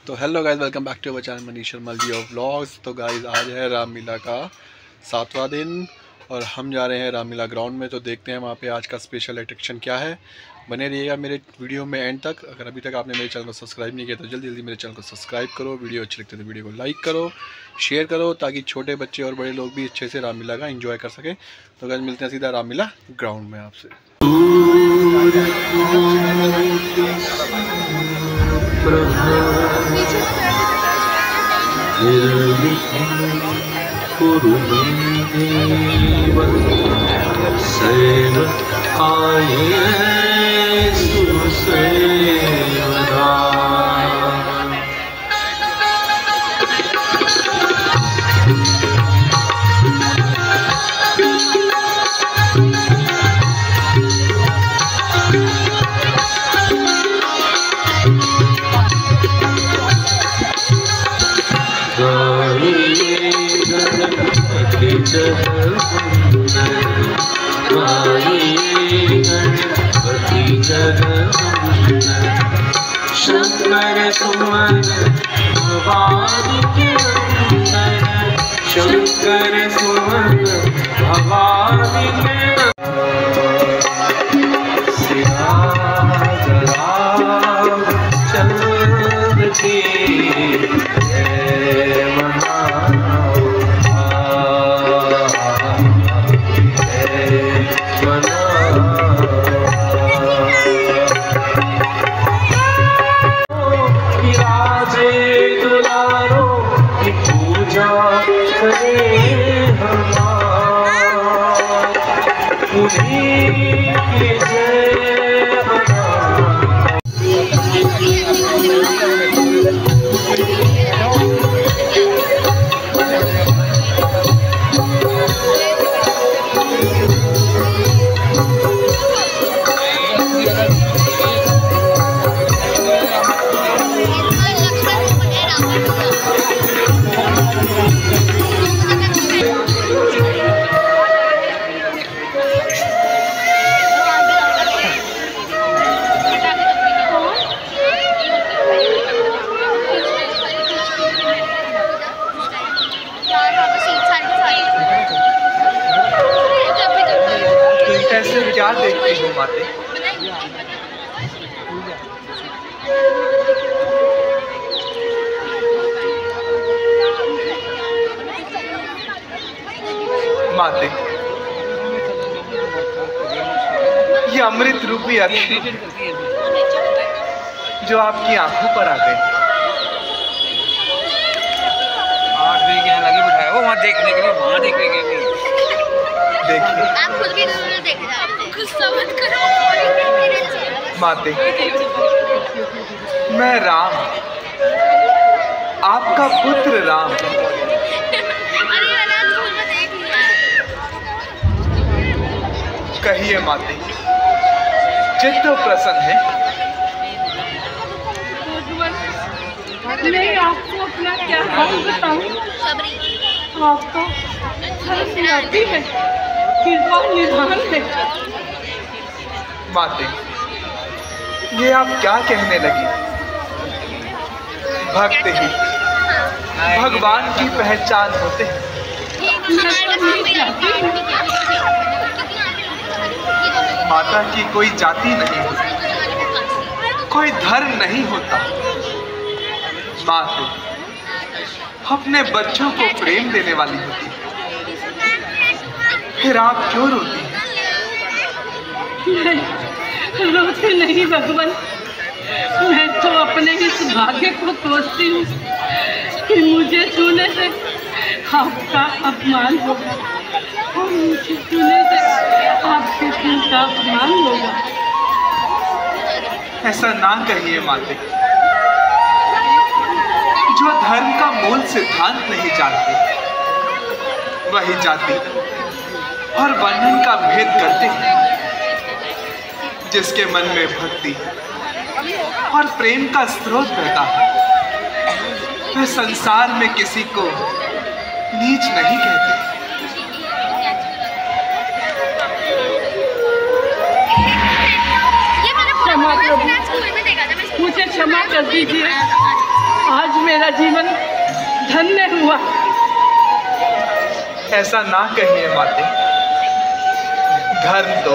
तो hello guys, welcome back to our channel Manish Sharma ji of vlogs. तो guys आज है रामलीला का 7वां दिन और हम जा रहे हैं रामलीला ग्राउंड में। तो देखते हैं वहाँ पे आज का स्पेशल अट्रैक्शन क्या है। बने रहिएगा मेरे वीडियो में एंड तक। अगर अभी तक आपने मेरे चैनल को सब्सक्राइब नहीं किया तो जल्दी जल्दी मेरे चैनल को सब्सक्राइब करो। वीडियो अच्छी लगती है तो वीडियो को लाइक करो, शेयर करो, ताकि छोटे बच्चे और बड़े लोग भी अच्छे से रामलीला का एंजॉय कर सकें। तो गाइस मिलते हैं सीधा रामलीला ग्राउंड में आपसे। शंकर सुमन भवानी के अंदर, शंकर सुमन भवानी के चल की क्या देखती हो माते? माते, ये अमृत रूपी अक्षर जो आपकी आंखों पर आ गए। लगे बिठाया वो वहाँ देखने के लिए, वहाँ देखने के लिए। देखिए आप खुद भी देख रहे हैं, गुस्सा मत करो। माते, मैं राम, आपका पुत्र राम। कहिए माते, चित्त प्रसन्न है? मैं आपको अपना क्या हाल बताऊं? आपका सरस्वती है, कृपा निधान है। माते, ये आप क्या कहने लगी? भक्त ही भगवान की पहचान होते हैं। माता की कोई जाति नहीं होती, कोई धर्म नहीं होता। माँ तो अपने बच्चों को प्रेम देने वाली होती है। फिर आप क्यों रोती हैं? नहीं, रोती नहीं भगवान, मैं तो अपने इस भाग्य को कोसती हूँ कि मुझे छूने से आपका अपमान होगा और मुझे छूने से आपके दिल का अपमान होगा। ऐसा ना कहिए माते। जो धर्म का मूल सिद्धांत नहीं जानते, वही जाति और वर्णन का भेद करते हैं। जिसके मन में भक्ति और प्रेम का स्रोत बहता है, वह संसार में किसी को नीच नहीं कहते। क्षमा प्रभु, मुझे क्षमा कर दीजिए। आज मेरा जीवन धन्य हुआ। ऐसा ना कहिए माते। धर्म तो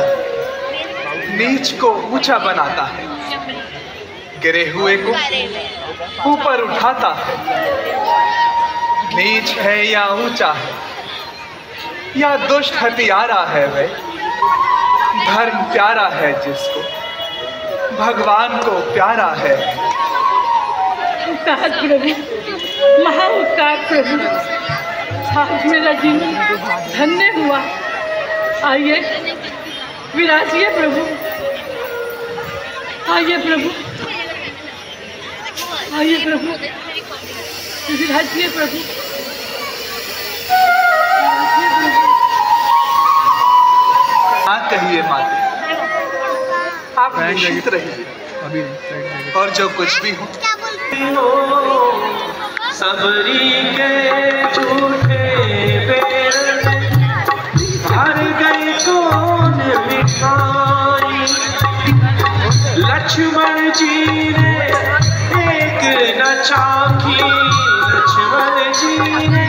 नीच को ऊंचा बनाता है, गिरे हुए को ऊपर उठाता है। नीच है या ऊंचा है या दुष्ट हथियारा है वे, धर्म प्यारा है जिसको, भगवान को प्यारा है। उपकार प्रभु, महा उपकार प्रभु, आज मेरा जीवन धन्य हुआ। आइए विराजिए प्रभु, आइए प्रभु, आइए प्रभु, विराजिए प्रभु। हाँ कहिए माते, आप निश्चित रहिए और जो कुछ भी हो सबरी के झूठे बेर भर गई कौन मिठाई। लक्ष्मण जी ने एक न चाखी, लक्ष्मण जी ने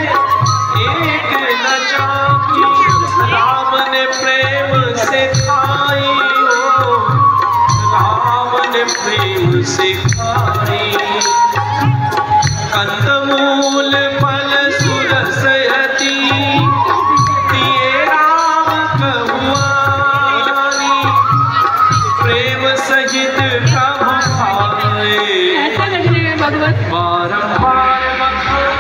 एक न चाखी, राम ने प्रेम से खाई, हो राम ने प्रेम से खाई। कंदमूल फल सुरसयती, दिए राम कहुआनी, प्रेम सहित प्रभु खाए। ऐसा लगने में भगवत बारंबार बखान,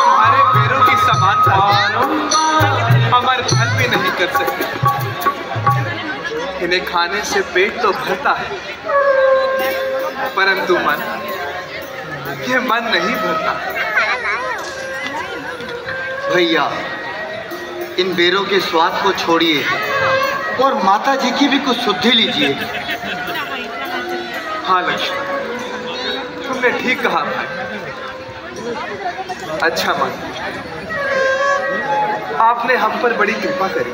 हमारे पैरों की समानता अमर फल भी नहीं कर सकते। इन्हें खाने से पेट तो भरता है, परंतु मन, ये मन नहीं भरता। भैया, इन बेरों के स्वाद को छोड़िए और माता जी की भी कुछ शुद्धि लीजिए। हाँ लक्ष्मण, तुमने ठीक कहा भाई। अच्छा मन, आपने हम पर बड़ी कृपा करी,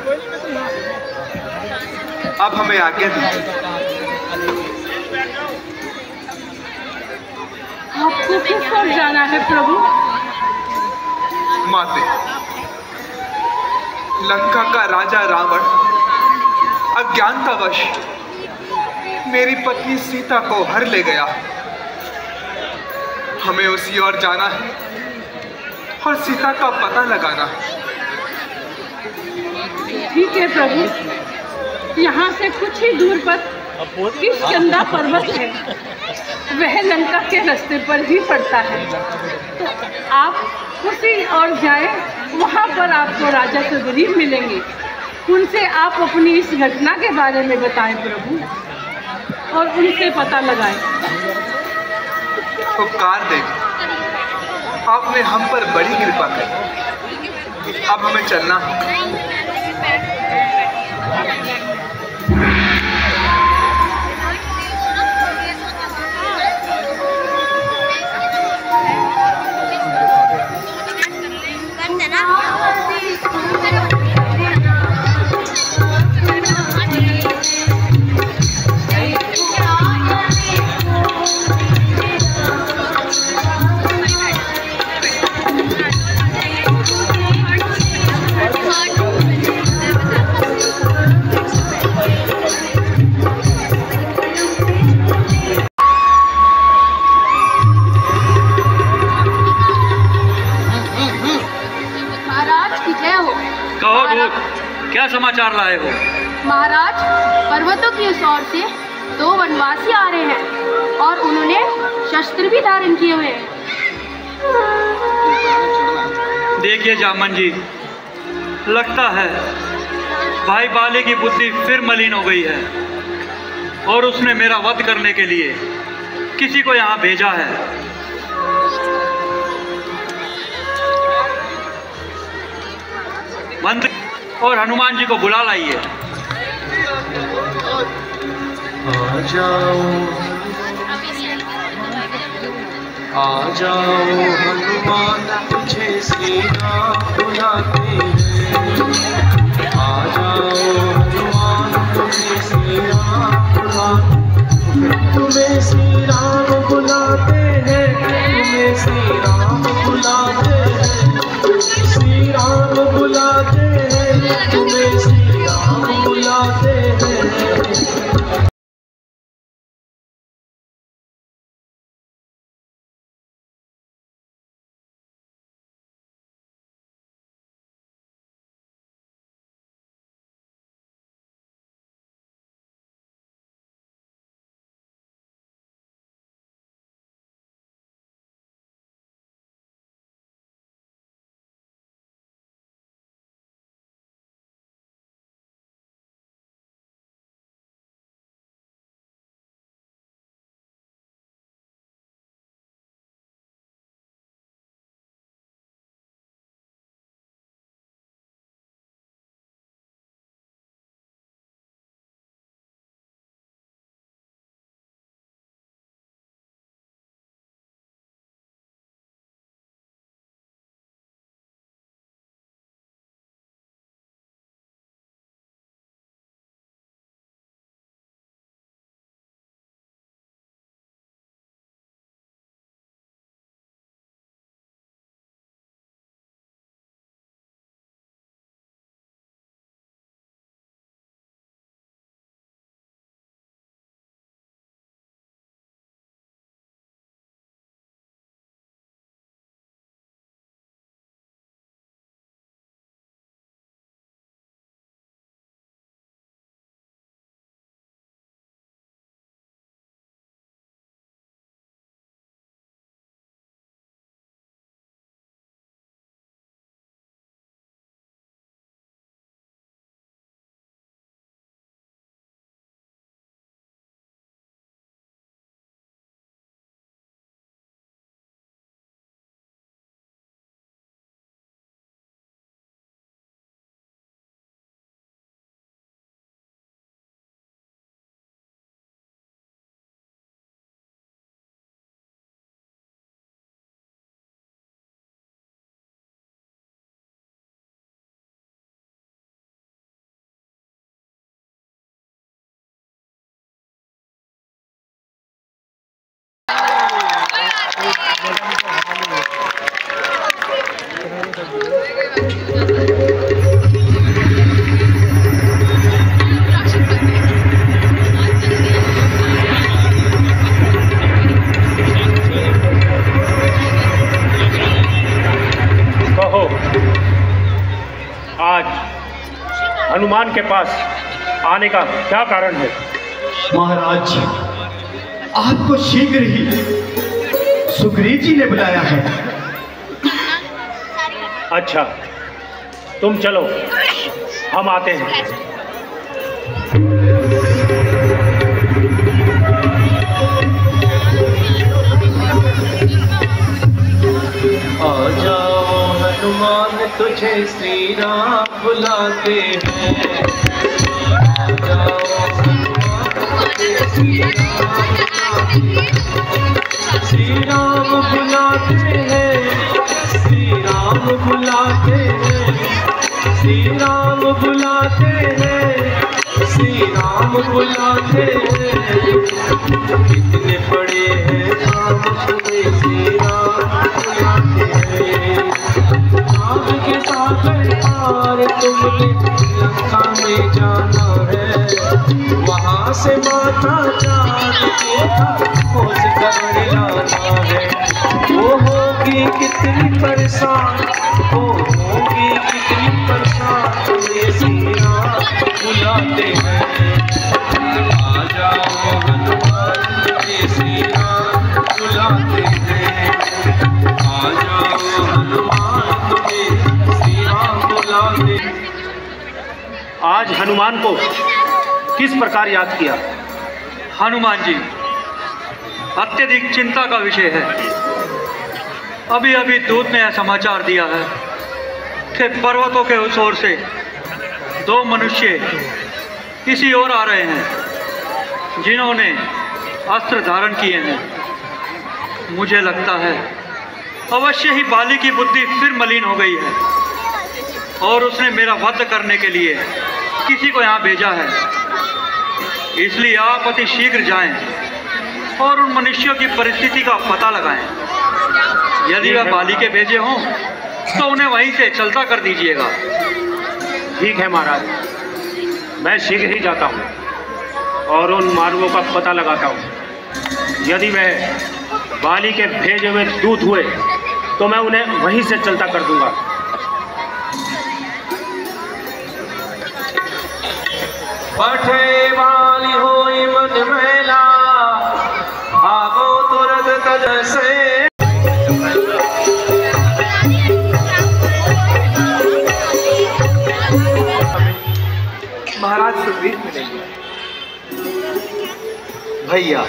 अब हमें आज्ञा दीजिए। आपको किस ओर जाना है प्रभु? माते, लंका का राजा रावण अज्ञानतावश मेरी पत्नी सीता को हर ले गया। हमें उसी ओर जाना है और सीता का पता लगाना है। ठीक है प्रभु, यहाँ से कुछ ही दूर पर किष्किंधा पर्वत है, वह लंका के रास्ते पर ही पड़ता है। तो आप उसी ओर जाएं, वहाँ पर आपको राजा सुग्रीव मिलेंगे। उनसे आप अपनी इस घटना के बारे में बताएं प्रभु, और उनसे पता लगाएं। उपकार देवी, आपने हम पर बड़ी कृपा की। अब हमें चलना है। क्या समाचार लाए हो? महाराज, पर्वतों की उस ओर से 2 वनवासी आ रहे हैं और उन्होंने शस्त्र भी धारण किए हुए हैं। देखिए जामन जी, लगता है भाई बाले की बुद्धि फिर मलिन हो गई है और उसने मेरा वध करने के लिए किसी को यहाँ भेजा है। मंत्री और हनुमान जी को बुला लाइए। आ जाओ हनुमान, तुझे सीता बुलाते हैं। आ जाओ हनुमान, तुझे सीता बुलाते हैं। हनुमान के पास आने का क्या कारण है? महाराज, आपको शीघ्र ही सुग्रीव जी ने बुलाया है। अच्छा, तुम चलो, हम आते हैं। आ जाओ हनुमान, तुझे श्री राम बुलाते हैं। आ जाओ हनुमान, तुझे श्री राम बुलाते हैं। श्री राम बुलाते हैं, श्री राम बुलाते हैं, श्री राम बुलाते हैं। कितने बड़े हैं काम तुम्हें श्री राम बुलाते हैं। आग के साथ पार तुमने लंका में जाना है। वहाँ से माता जान के खोज कर लाना है। वो होगी कितनी परेशान, वो होगी कितनी परेशान, तुम्हें श्री राम बुलाते हैं। आ जाओ हनुमान, तुझे श्री राम बुलाते हैं। आ जाओ हनुमान, तुझे श्री राम बुलाते हैं। आज हनुमान को किस प्रकार याद किया? हनुमान जी, अत्यधिक चिंता का विषय है। अभी अभी दूत ने यह समाचार दिया है कि पर्वतों के उस ओर से दो मनुष्य इसी ओर आ रहे हैं, जिन्होंने अस्त्र धारण किए हैं। मुझे लगता है अवश्य ही बाली की बुद्धि फिर मलिन हो गई है और उसने मेरा वध करने के लिए किसी को यहाँ भेजा है। इसलिए आप अति शीघ्र जाएं और उन मनुष्यों की परिस्थिति का पता लगाएं। यदि वह बाली के भेजे हों तो उन्हें वहीं से चलता कर दीजिएगा। ठीक है महाराज, मैं शीघ्र ही जाता हूँ और उन मार्गों का पता लगाता हूँ। यदि वह बाली के भेजे हुए दूत हुए तो मैं उन्हें वहीं से चलता कर दूंगा। पठे वाली होई मन मैला, भागो तुरंत तज से। महाराज सुग्रीव मिलेंगे। भैया,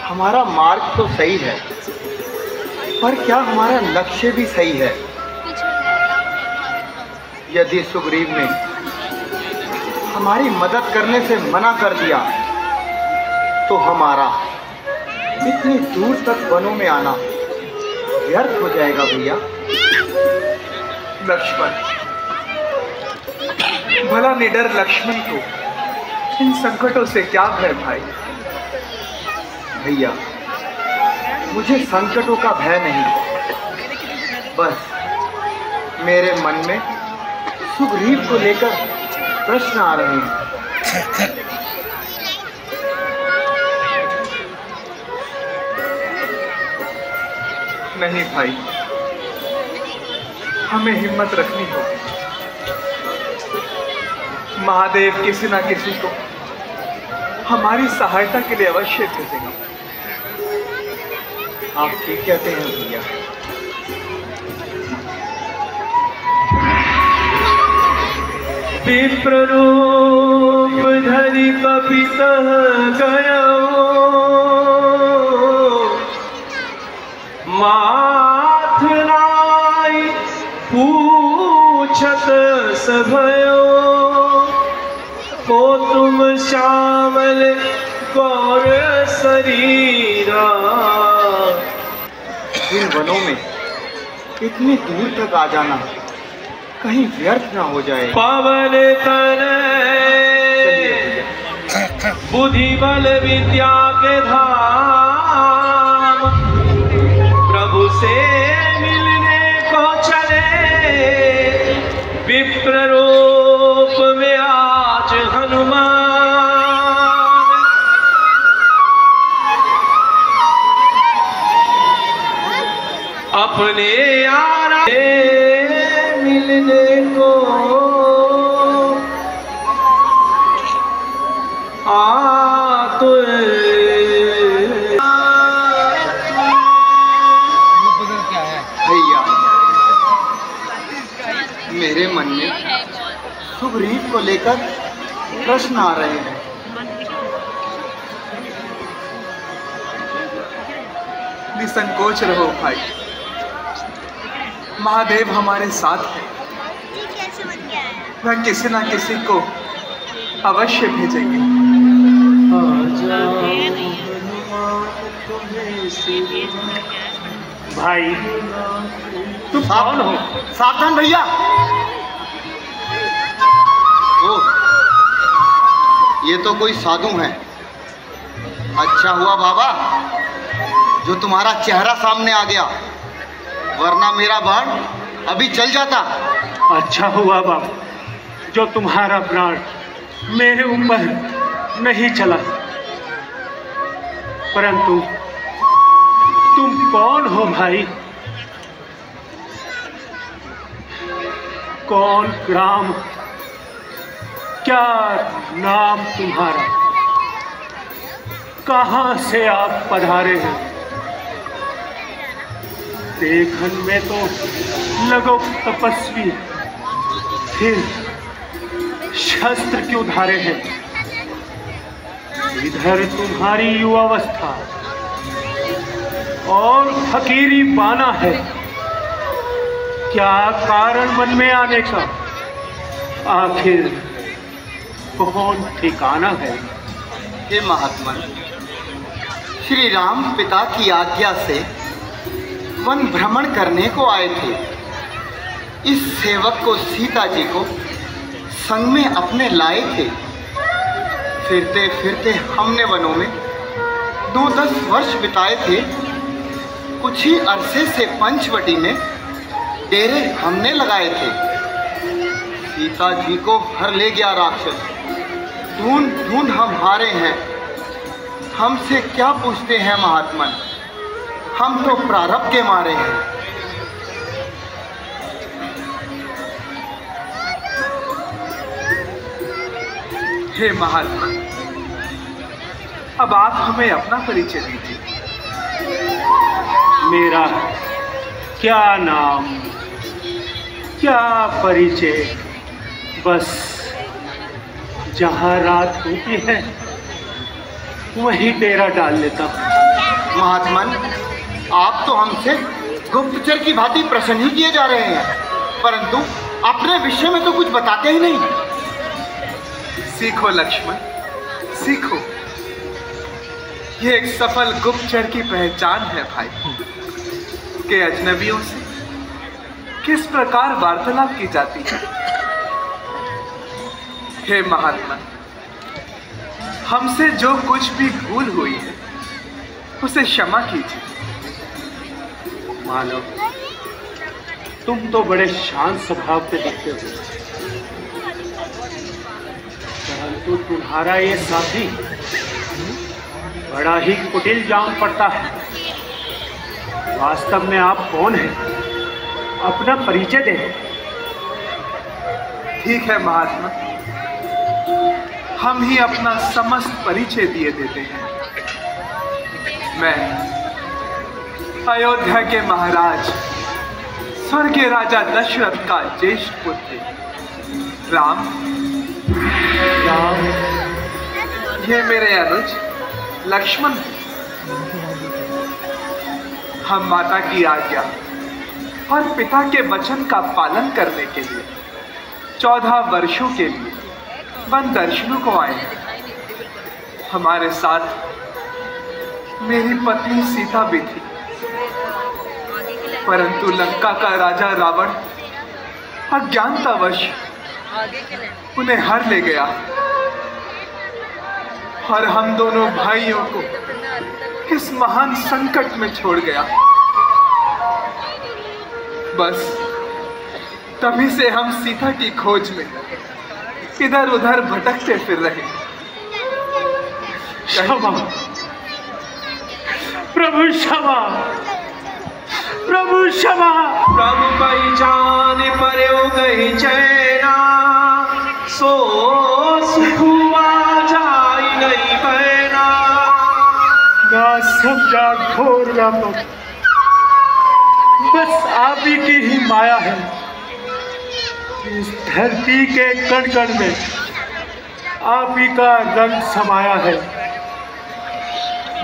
हमारा मार्ग तो सही है, पर क्या हमारा लक्ष्य भी सही है? यदि सुग्रीव ने हमारी मदद करने से मना कर दिया तो हमारा इतनी दूर तक वनों में आना व्यर्थ हो जाएगा भैया। लक्ष्मण, भला निडर लक्ष्मण को इन संकटों से क्या भय भाई? भैया, मुझे संकटों का भय नहीं, बस मेरे मन में सुग्रीव को लेकर प्रश्न आ रहे हैं। नहीं भाई, हमें हिम्मत रखनी होगी। महादेव किसी ना किसी को हमारी सहायता के लिए अवश्य भेजेंगे। आप ठीक कहते हैं भैया। विप्र रूप धरि कपित गयो, माथ नाई पूछत सभयो, को तुम श्यामल गौर शरीरा। इन वनों में इतनी दूर तक आ जाना कहीं व्यर्थ ना हो जाए। पवन तन बुद्धि बल विद्या के धाम, प्रभु से मिलने को चले, विप्र रूप में आज हनुमान। अपने यारा मिलने को अस्तित्व को लेकर प्रश्न आ रहे हैं। निसंकोच रहो भाई, महादेव हमारे साथ है। वह किसी ना किसी को अवश्य भेजेंगे। भाई तुम कौन हो? सावधान भैया। ओ, ये तो कोई साधु है। अच्छा हुआ बाबा जो तुम्हारा चेहरा सामने आ गया, वरना मेरा बाण अभी चल जाता। अच्छा हुआ बाबा जो तुम्हारा प्राण मेरे ऊपर नहीं चला। परंतु तुम कौन हो भाई? कौन ग्राम, क्या नाम तुम्हारा? कहाँ से आप पधारे हैं? देखन में तो लगो तपस्वी, फिर शस्त्र क्यों धारे हैं? इधर तुम्हारी युवावस्था और फकीरी बाना है। क्या कारण मन में आने का? आखिर कौन ठिकाना है? हे महात्मन, श्री राम पिता की आज्ञा से वन भ्रमण करने को आए थे। इस सेवक को सीता जी को संग में अपने लाए थे। फिरते फिरते हमने वनों में 9-10 वर्ष बिताए थे। कुछ ही अरसे से पंचवटी में डेरे हमने लगाए थे। सीता जी को हर ले गया राक्षस। ढूंढ ढूंढ हम हारे हैं। हमसे क्या पूछते हैं महात्मन? हम तो प्रारब्ध के मारे हैं। हे महात्मा, अब आप हमें अपना परिचय दीजिए। मेरा क्या नाम, क्या परिचय? बस जहाँ रात होती है वहीं डेरा डाल लेता हूँ। महात्मन, आप तो हमसे गुप्तचर की भांति प्रश्न ही किए जा रहे हैं, परंतु अपने विषय में तो कुछ बताते ही नहीं। सीखो लक्ष्मण, सीखो। ये एक सफल गुप्तचर की पहचान है भाई, कि अजनबियों से किस प्रकार वार्तालाप की जाती है। हे महात्मा, हमसे जो कुछ भी भूल हुई है उसे क्षमा कीजिए। मानो तुम तो बड़े शांत स्वभाव के दिखते हो, परंतु तुम्हारा ये साथी बड़ा ही कुटिल जान पड़ता है। वास्तव में आप कौन हैं? अपना परिचय दें। ठीक है महात्मा, हम ही अपना समस्त परिचय दिए देते हैं। मैं अयोध्या के महाराज स्वर्गीय राजा दशरथ का ज्येष्ठ पुत्र राम। ये मेरे अनुज लक्ष्मण। हम माता की आज्ञा और पिता के वचन का पालन करने के लिए 14 वर्षों के लिए वन दर्शनों को आए हैं। हमारे साथ मेरी पत्नी सीता भी थी, परंतु लंका का राजा रावण अज्ञानतावश उन्हें हर ले गया और हम दोनों भाइयों को इस महान संकट में छोड़ गया। बस तभी से हम सीता की खोज में इधर उधर भटकते फिर रहे। क्षमा प्रभु, क्षमा प्रभु, क्षमा। प्रभु पहचान पर्यो गई चैना, सो सुखुआ जाई नहीं कहना। ना समझा घोर व्यापक, बस आप ही की ही माया है। इस धरती के कण कण में आप ही का रंग समाया है।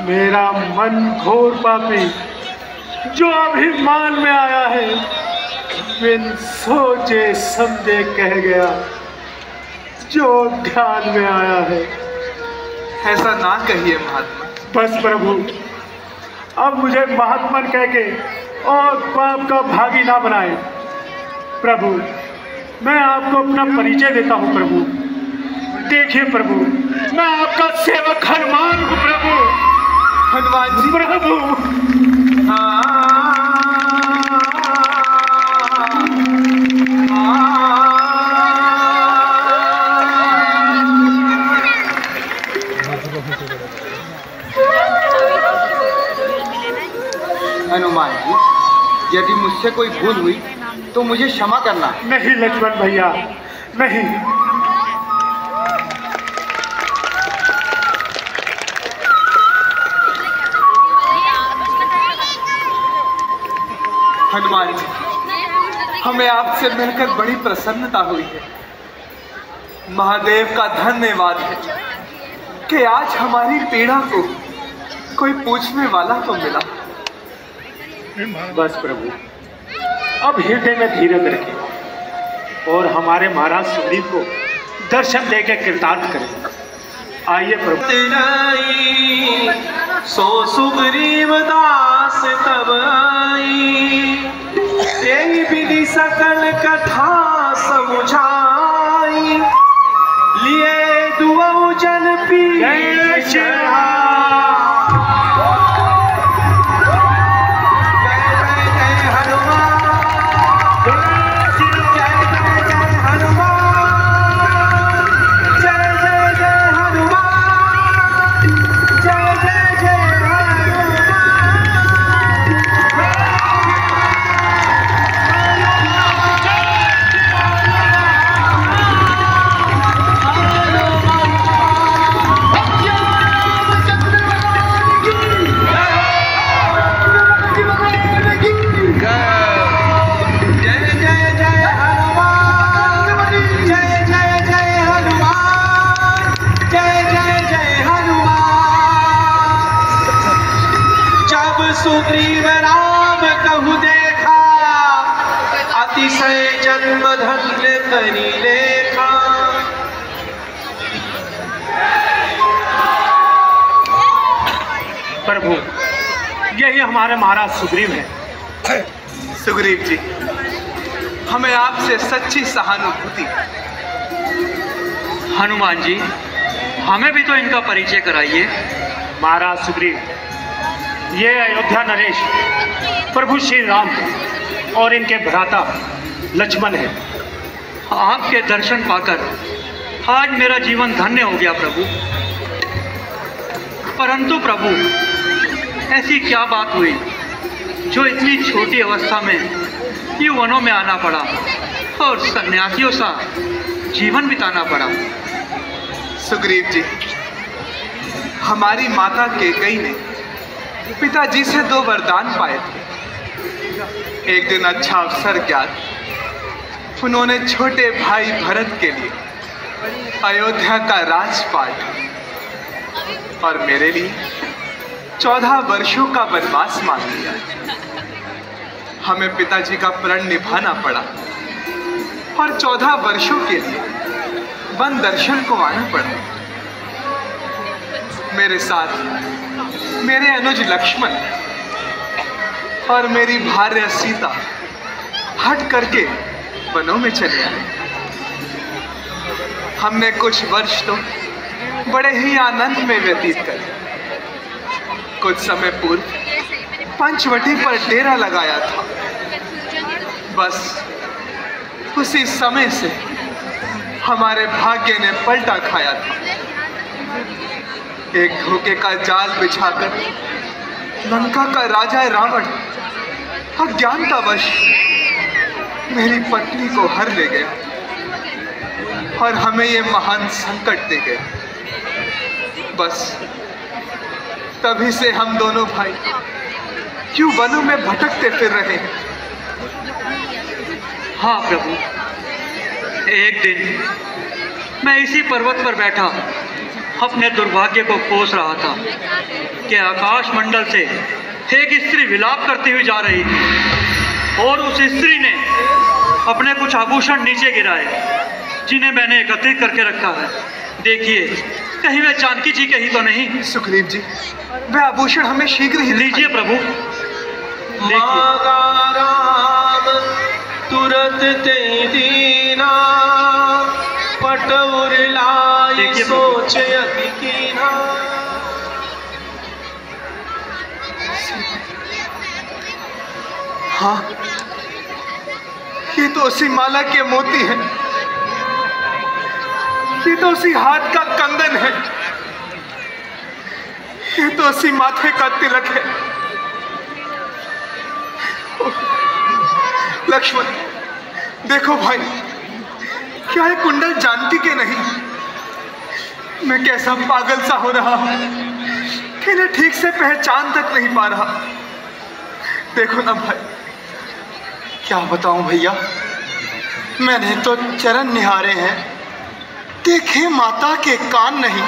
मेरा मन घोर पापी जो अभिमान में आया है, बिन सोचे समझे कह गया जो ध्यान में आया है। ऐसा ना कहिए महात्मा। बस प्रभु, अब मुझे महात्मा कह के और पाप का भागी ना बनाए। प्रभु, मैं आपको अपना परिचय देता हूँ प्रभु। देखिए प्रभु, मैं आपका सेवक हनुमान हूँ प्रभु। हनुमान जी प्रभु। हनुमान जी, यदि मुझसे कोई भूल हुई तो मुझे क्षमा करना। नहीं लक्ष्मण भैया, नहीं। हनुमान जी, हमें आपसे मिलकर बड़ी प्रसन्नता हुई है। महादेव का धन्यवाद है कि आज हमारी पीड़ा को कोई पूछने वाला तो मिला। बस प्रभु, अब हृदय में धीरज रखें और हमारे महाराज सुग्रीव को दर्शन देकर कृतार्थ करें। आइए प्रभु। सो सुग्रीव दास तब आई, यही विधि सकल कथा समुझाई, लिए दुआऊ जन पीछे सुग्रीव राम कहु देखा, अतिशय जन्म धन्य करी लेखा। प्रभु, यही हमारे महाराज सुग्रीव हैं। सुग्रीव जी, हमें आपसे सच्ची सहानुभूति। हनुमान जी, हमें भी तो इनका परिचय कराइए। महाराज सुग्रीव, ये अयोध्या नरेश प्रभु श्री राम और इनके भ्राता लक्ष्मण है। आपके दर्शन पाकर आज मेरा जीवन धन्य हो गया प्रभु। परंतु प्रभु, ऐसी क्या बात हुई जो इतनी छोटी अवस्था में यूं वनों में आना पड़ा और सन्यासियों सा जीवन बिताना पड़ा? सुग्रीव जी, हमारी माता कैकेयी ने पिताजी से 2 वरदान पाए थे। एक दिन अच्छा अवसर ज्ञात, उन्होंने छोटे भाई भरत के लिए अयोध्या का राजपाट और मेरे लिए 14 वर्षों का वनवास मांग लिया। हमें पिताजी का प्रण निभाना पड़ा और 14 वर्षों के लिए वन दर्शन को आना पड़ा। मेरे साथ मेरे अनुज लक्ष्मण और मेरी भार्या सीता हट करके वनों में चले आए। हमने कुछ वर्ष तो बड़े ही आनंद में व्यतीत करे। कुछ समय पूर्व पंचवटी पर डेरा लगाया था। बस उसी समय से हमारे भाग्य ने पलटा खाया था। एक धोखे का जाल बिछाकर लंका का राजा रावण अज्ञानतावश मेरी पत्नी को हर ले गया और हमें ये महान संकट दे गया। बस तभी से हम दोनों भाई क्यों वनों में भटकते फिर रहे हैं। हाँ प्रभु, एक दिन मैं इसी पर्वत पर बैठा अपने दुर्भाग्य को कोस रहा था कि आकाश मंडल से एक स्त्री विलाप करती हुई जा रही थी और उस स्त्री ने अपने कुछ आभूषण नीचे गिराए जिन्हें मैंने एकत्रित करके रखा है। देखिए, कहीं वे जानकी जी के ही तो नहीं। सुग्रीव जी, वह आभूषण हमें शीघ्र ही लीजिए प्रभु। राम तुरत ते दीना पटउर लाई सोच अति कीना। हाँ, ये तो उसी माला के मोती हैं, ये तो उसी हाथ का कंगन है, ये तो उसी माथे का तिलक है। लक्ष्मण, देखो भाई, क्या ये कुंडल जानकी के नहीं? मैं कैसा पागल सा हो रहा हूं कि इन्हें ठीक से पहचान तक नहीं पा रहा। देखो ना भाई, क्या बताऊं भैया, मैंने तो चरण निहारे हैं, देखे माता के कान नहीं।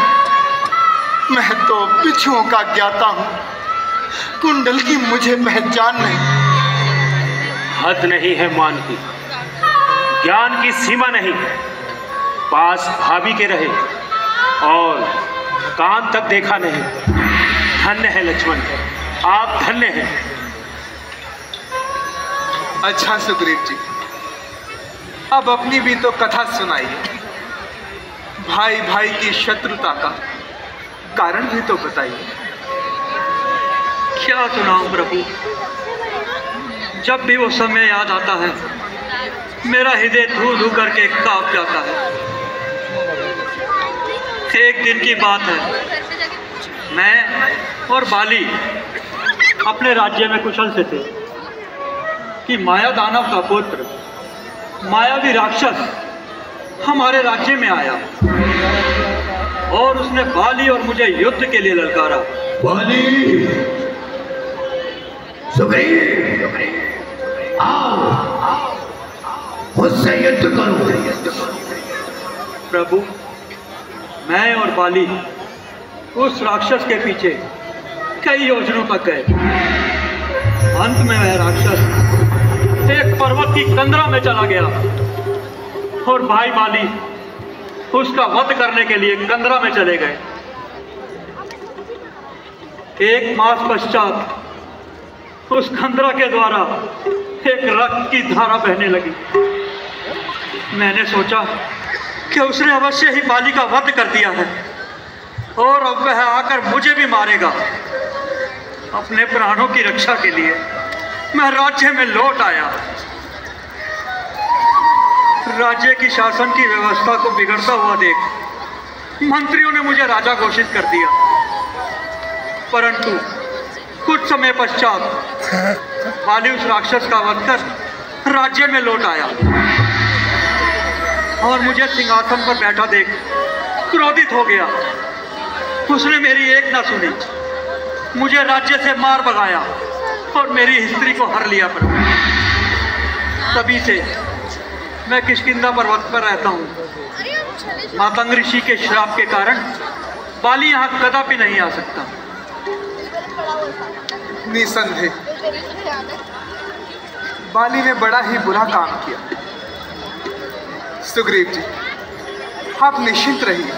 मैं तो बिच्छुओं का ज्ञाता हूं, कुंडल की मुझे पहचान नहीं। हद नहीं है मान की, ज्ञान की सीमा नहीं। पास भाभी के रहे और कान तक देखा नहीं। धन्य है लक्ष्मण, आप धन्य हैं। अच्छा सुग्रीव जी, अब अपनी भी तो कथा सुनाइए। भाई भाई की शत्रुता का कारण भी तो बताइए। क्या सुनाऊं प्रभु, जब भी वो समय याद आता है मेरा हृदय धू धू करके कांप जाता है। एक दिन की बात है, मैं और बाली अपने राज्य में कुशल से थे कि माया दानव का पुत्र मायावी राक्षस हमारे राज्य में आया और उसने बाली और मुझे युद्ध के लिए ललकारा। बाली, सुग्रीव, आओ, मुझसे युद्ध करो। प्रभु, मैं और बाली उस राक्षस के पीछे कई योजनों तक गए। अंत में वह राक्षस एक पर्वत की कंदरा में चला गया और भाई बाली उसका वध करने के लिए कंदरा में चले गए। एक मास पश्चात उस कंदरा के द्वारा एक रक्त की धारा बहने लगी। मैंने सोचा कि उसने अवश्य ही बाली का वध कर दिया है और अब वह आकर मुझे भी मारेगा। अपने प्राणों की रक्षा के लिए मैं राज्य में लौट आया। राज्य की शासन की व्यवस्था को बिगड़ता हुआ देख मंत्रियों ने मुझे राजा घोषित कर दिया, परंतु कुछ समय पश्चात बाली उस राक्षस का वध कर राज्य में लौट आया और मुझे सिंहासन पर बैठा देख क्रोधित हो गया। उसने मेरी एक न सुनी, मुझे राज्य से मार भगाया और मेरी स्त्री को हर लिया। पर तभी से मैं किष्किंधा पर्वत पर रहता हूँ। मातंग ऋषि के श्राप के कारण बाली यहाँ कदापि नहीं आ सकता। निसंदेह बाली ने बड़ा ही बुरा काम किया। सुग्रीव जी, आप निश्चिंत रहिए,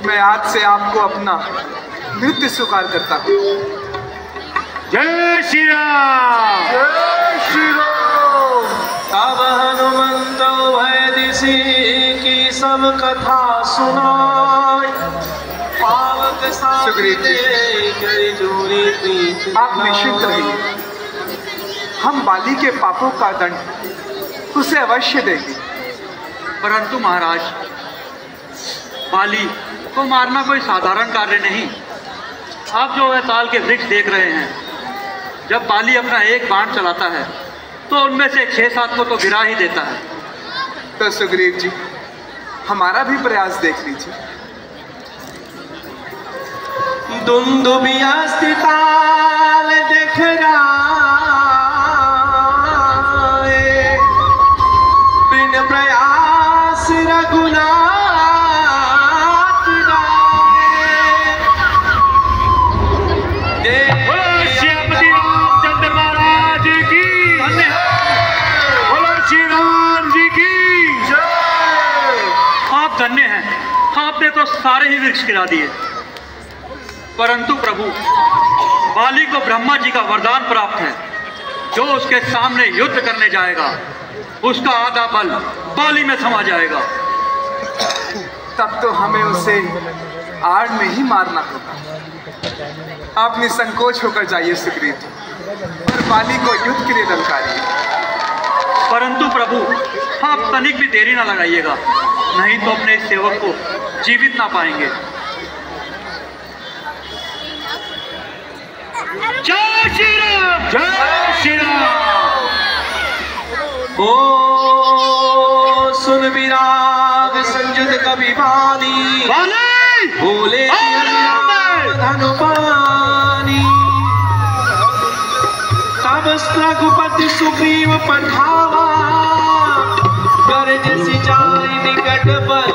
मैं आज से आपको अपना नृत्य स्वीकार करता हूँ। जय श्री राम। जय श्री राम। तब हनुमंत भय दिशि की सब कथा सुनाई। पावक सुग्रीव जी, आप निश्चिंत रहिए, हम बाली के पापों का दंड उसे अवश्य देंगे। परंतु महाराज, बाली को मारना कोई साधारण कार्य नहीं। आप जो वह ताल के वृक्ष देख रहे हैं, जब बाली अपना एक बाण चलाता है तो उनमें से 6-7 को तो गिरा ही देता है। तो सुग्रीव जी, हमारा भी प्रयास देख लीजिए। दुंदुभिया स्थिताल देख राय, बिन प्रयास आपने तो सारे ही वृक्ष गिरा दिए। परंतु प्रभु, बाली को ब्रह्मा जी का वरदान प्राप्त है, जो उसके सामने युद्ध करने जाएगा उसका आधा बल बाली में समा जाएगा। तब तो हमें उसे आड़ में ही मारना होगा। आप निसंकोच होकर जाइए सुग्रीव, और बाली को युद्ध के लिए ललकारिए। परंतु प्रभु, आप तनिक भी देरी ना लगाइएगा, नहीं तो अपने इस सेवक को जीवित ना पाएंगे। जय श्री राम, जय श्री राम। ओ सुन विराग संयुत कवि वाणी, बोले धनुपानी। तब रघुपति सुग्रीव पठावा, गरज सिंचाई निकट बल।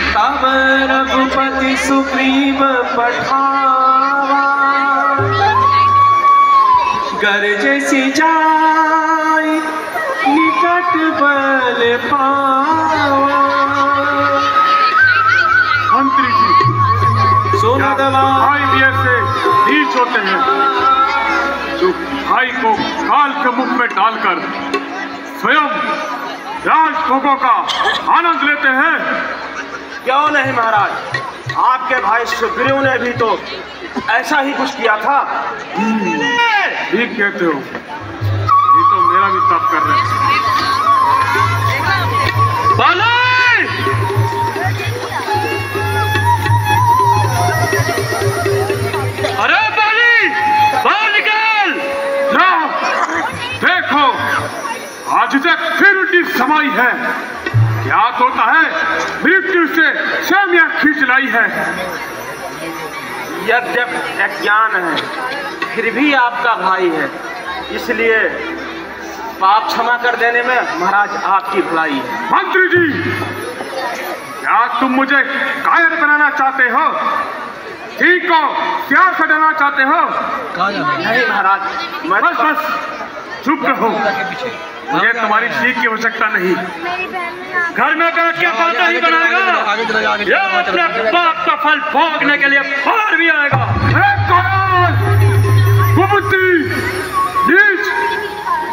तब रघुपति सुग्रीव पठावा, गरज सिंचाई निकट बल पावा। मंत्री जी, भाई भी ऐसे नीच होते हैं जो भाई को काल के मुख में डालकर स्वयं राजभोगों का आनंद लेते हैं। क्यों नहीं महाराज, आपके भाई सुग्रीव ने भी तो ऐसा ही कुछ किया था। ठीक कहते हो, ये तो मेरा भी तप कर रहे हैं। अरे बाली, बाहर निकल! जाओ, देखो आज तक फिर उल्टी समाई है। क्या होता है, मृत्यु से सेमिया खींच लाई है। यद्यप अज्ञान है, फिर भी आपका भाई है, इसलिए पाप क्षमा कर देने में महाराज आपकी भलाई है। मंत्री जी, क्या तुम मुझे कायर बनाना चाहते हो? ठीक को प्यार से डालना चाहते हो? नहीं महाराज, बस बस चुप रहो, मुझे तुम्हारी सीख की आवश्यकता नहीं। घर में बैठ के बात नहीं बनाएगा, ये अपने पाप का फल भोगने के लिए बाहर भी आएगा।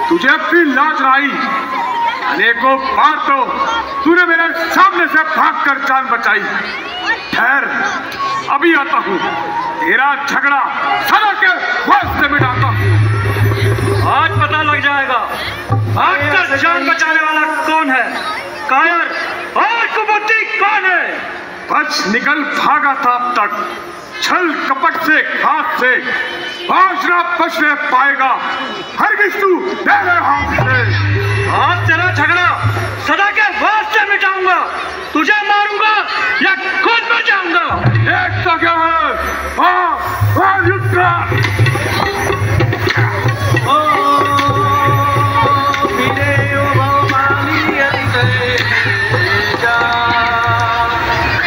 तुझे अपनी लाज आई, अनेकों बार तो तूने मेरे सामने से भागकर जान बचाई। ठहर, अभी आता हूँ, तेरा झगड़ा सदा के वास्ते मिटाता हूँ। आज पता लग जाएगा भागकर जान बचाने वाला कौन है, कायर और कुबुद्धि कौन है। बच निकल भागा था अब तक, छल कपट से हाथ से बाजना बचने पाएगा। हरगिज़ तू मेरे हाथ से। आज तेरा झगड़ा सदा के वास्ते मिटाऊंगा, तुझे मारूंगा या खुद बचाऊंगा। एक तो क्या है, युद्ध।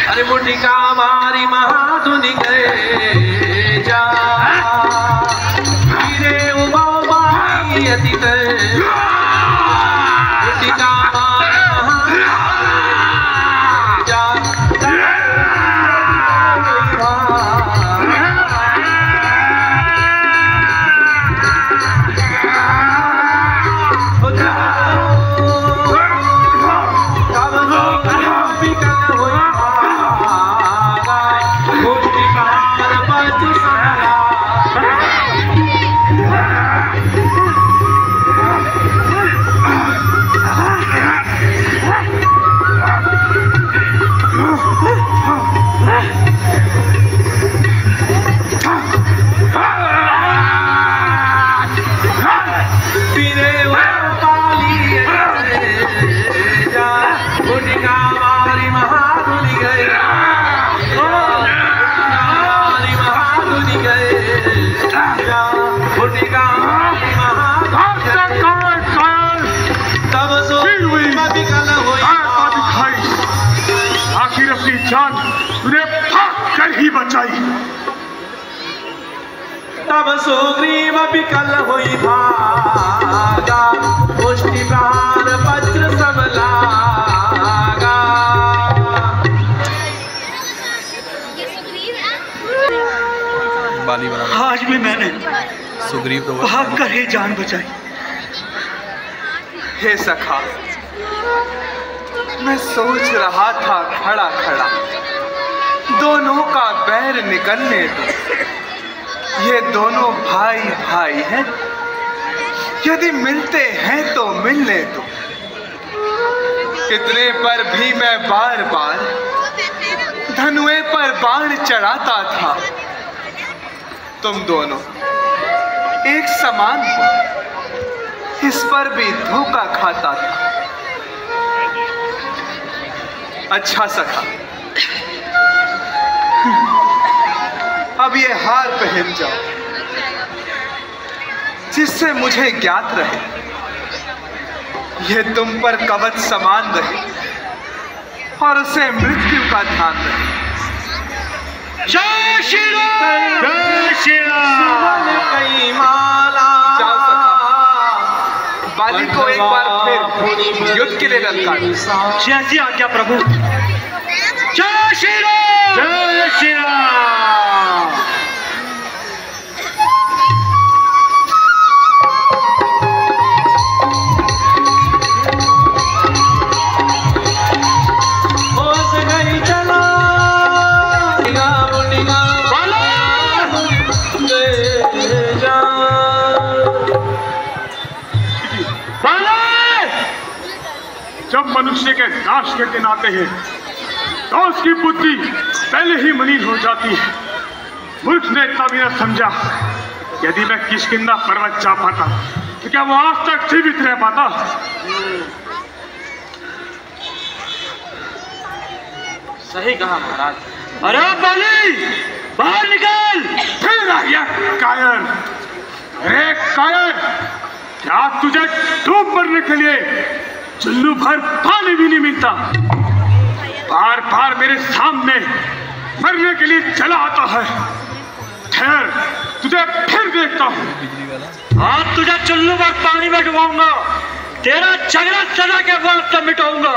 अरे मुटिका मारी महाधुनि गए जा, हीरे उबाओ बाई अतीत मुटिका मारी जा। बचाई। तब सुग्रीव विकल हुई भागा, मुष्टि प्रहार वज्र सब लागा। आज भी मैंने सुग्रीव तो भाग कर ही जान बचाई। हे सखा, मैं सोच रहा था खड़ा खड़ा, दोनों का बैर निकलने दो। ये दोनों भाई भाई हैं, यदि मिलते हैं तो मिलने दो। इतने पर भी मैं बार बार धनुए पर बाण चढ़ाता था। तुम दोनों एक समान हो, इस पर भी धोखा खाता था। अच्छा सखा, अब ये हार पहन जाओ, जिससे मुझे ज्ञात रहे ये तुम पर कवच समान रहे और उसे मृत्यु का ध्यान रहे। जय श्री राम, जय श्री राम। कई माला जाओ सखा, बाली को एक बार फिर युद्ध के लिए ललकारो। जैसी आज्ञा प्रभु। जय श्री राम, जय श्री राम। जब मनुष्य के नाश के दिन आते हैं तो उसकी बुद्धि पहले ही मलिन हो जाती है। मूर्ख ने इतना भी न समझा, यदि मैं किष्किंधा पर्वत जा पाता तो क्या वो आज तक जीवित रह पाता। सही कहा महाराज। अरे बाली, बाहर निकल। फिर आ गया कायर। अरे कायर, क्या तुझे डूब मरने के लिए चुल्लू भर पानी भी नहीं मिलता? बार बार मेरे सामने मरने के लिए चला आता है। ठहर, तुझे फिर देखता हूँ। आज तुझे चुल्लू भर पानी में डुबाऊंगा, तेरा झगड़ा सदा के वास्ते मिटाऊंगा।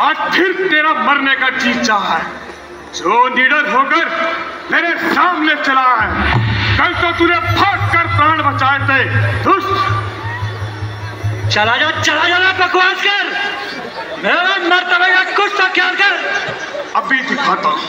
आज फिर तेरा मरने का जी चाहा है। जो निडर होकर मेरे सामने चला है, कल तो तूने भाग कर प्राण बचाए थे। दुष्ट, चला जा बकवास कर। मेरा मरतबे का कुछ तो ख्याल कर। अभी दिखाता हूँ।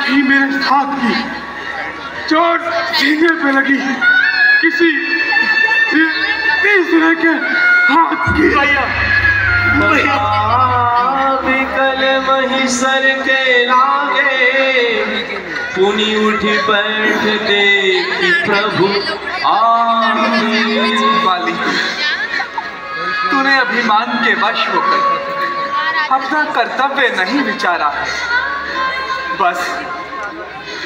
ही मेरे साथ की चोट सीने पे लगी किसी तीसरे के हाथ की। विकल वही सर के लागे, पुनि उठी बैठ देखी प्रभु बाली, तूने अभिमान के वश होकर अपना कर्तव्य नहीं विचारा, बस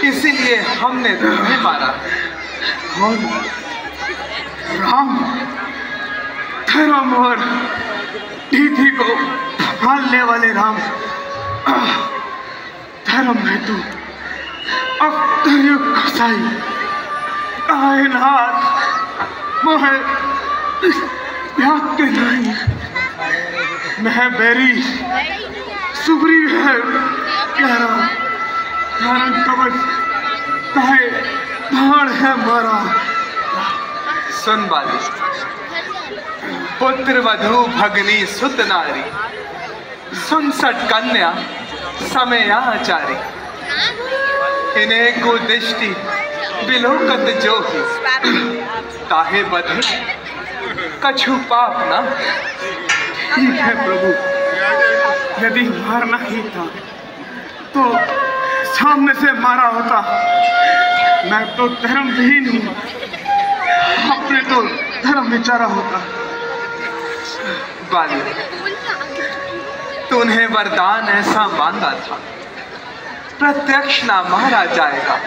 इसीलिए हमने तुम्हें मारा। राम, धर्म और नीति को पालने वाले राम, धर्म है तू, अब कसाई कायनात मोहे याद के नहीं। मैं बैरी सुग्रीव है कह रहा, कारण कवच कहे भाड़ है मारा। सुन बाली, पुत्र वधू भगनी सुत नारी, सुन सट कन्या समयाचारी, इन्हें को दृष्टि बिलोकत जो ताहे बधे कछु पाप ना। ठीक है प्रभु, यदि मारना ही था तो सामने से मारा होता। मैं तो धर्महीन हूँ, अपने तो धर्म विचारा होता। बाली, तूने वरदान ऐसा मांगा था, प्रत्यक्ष ना मारा जाएगा।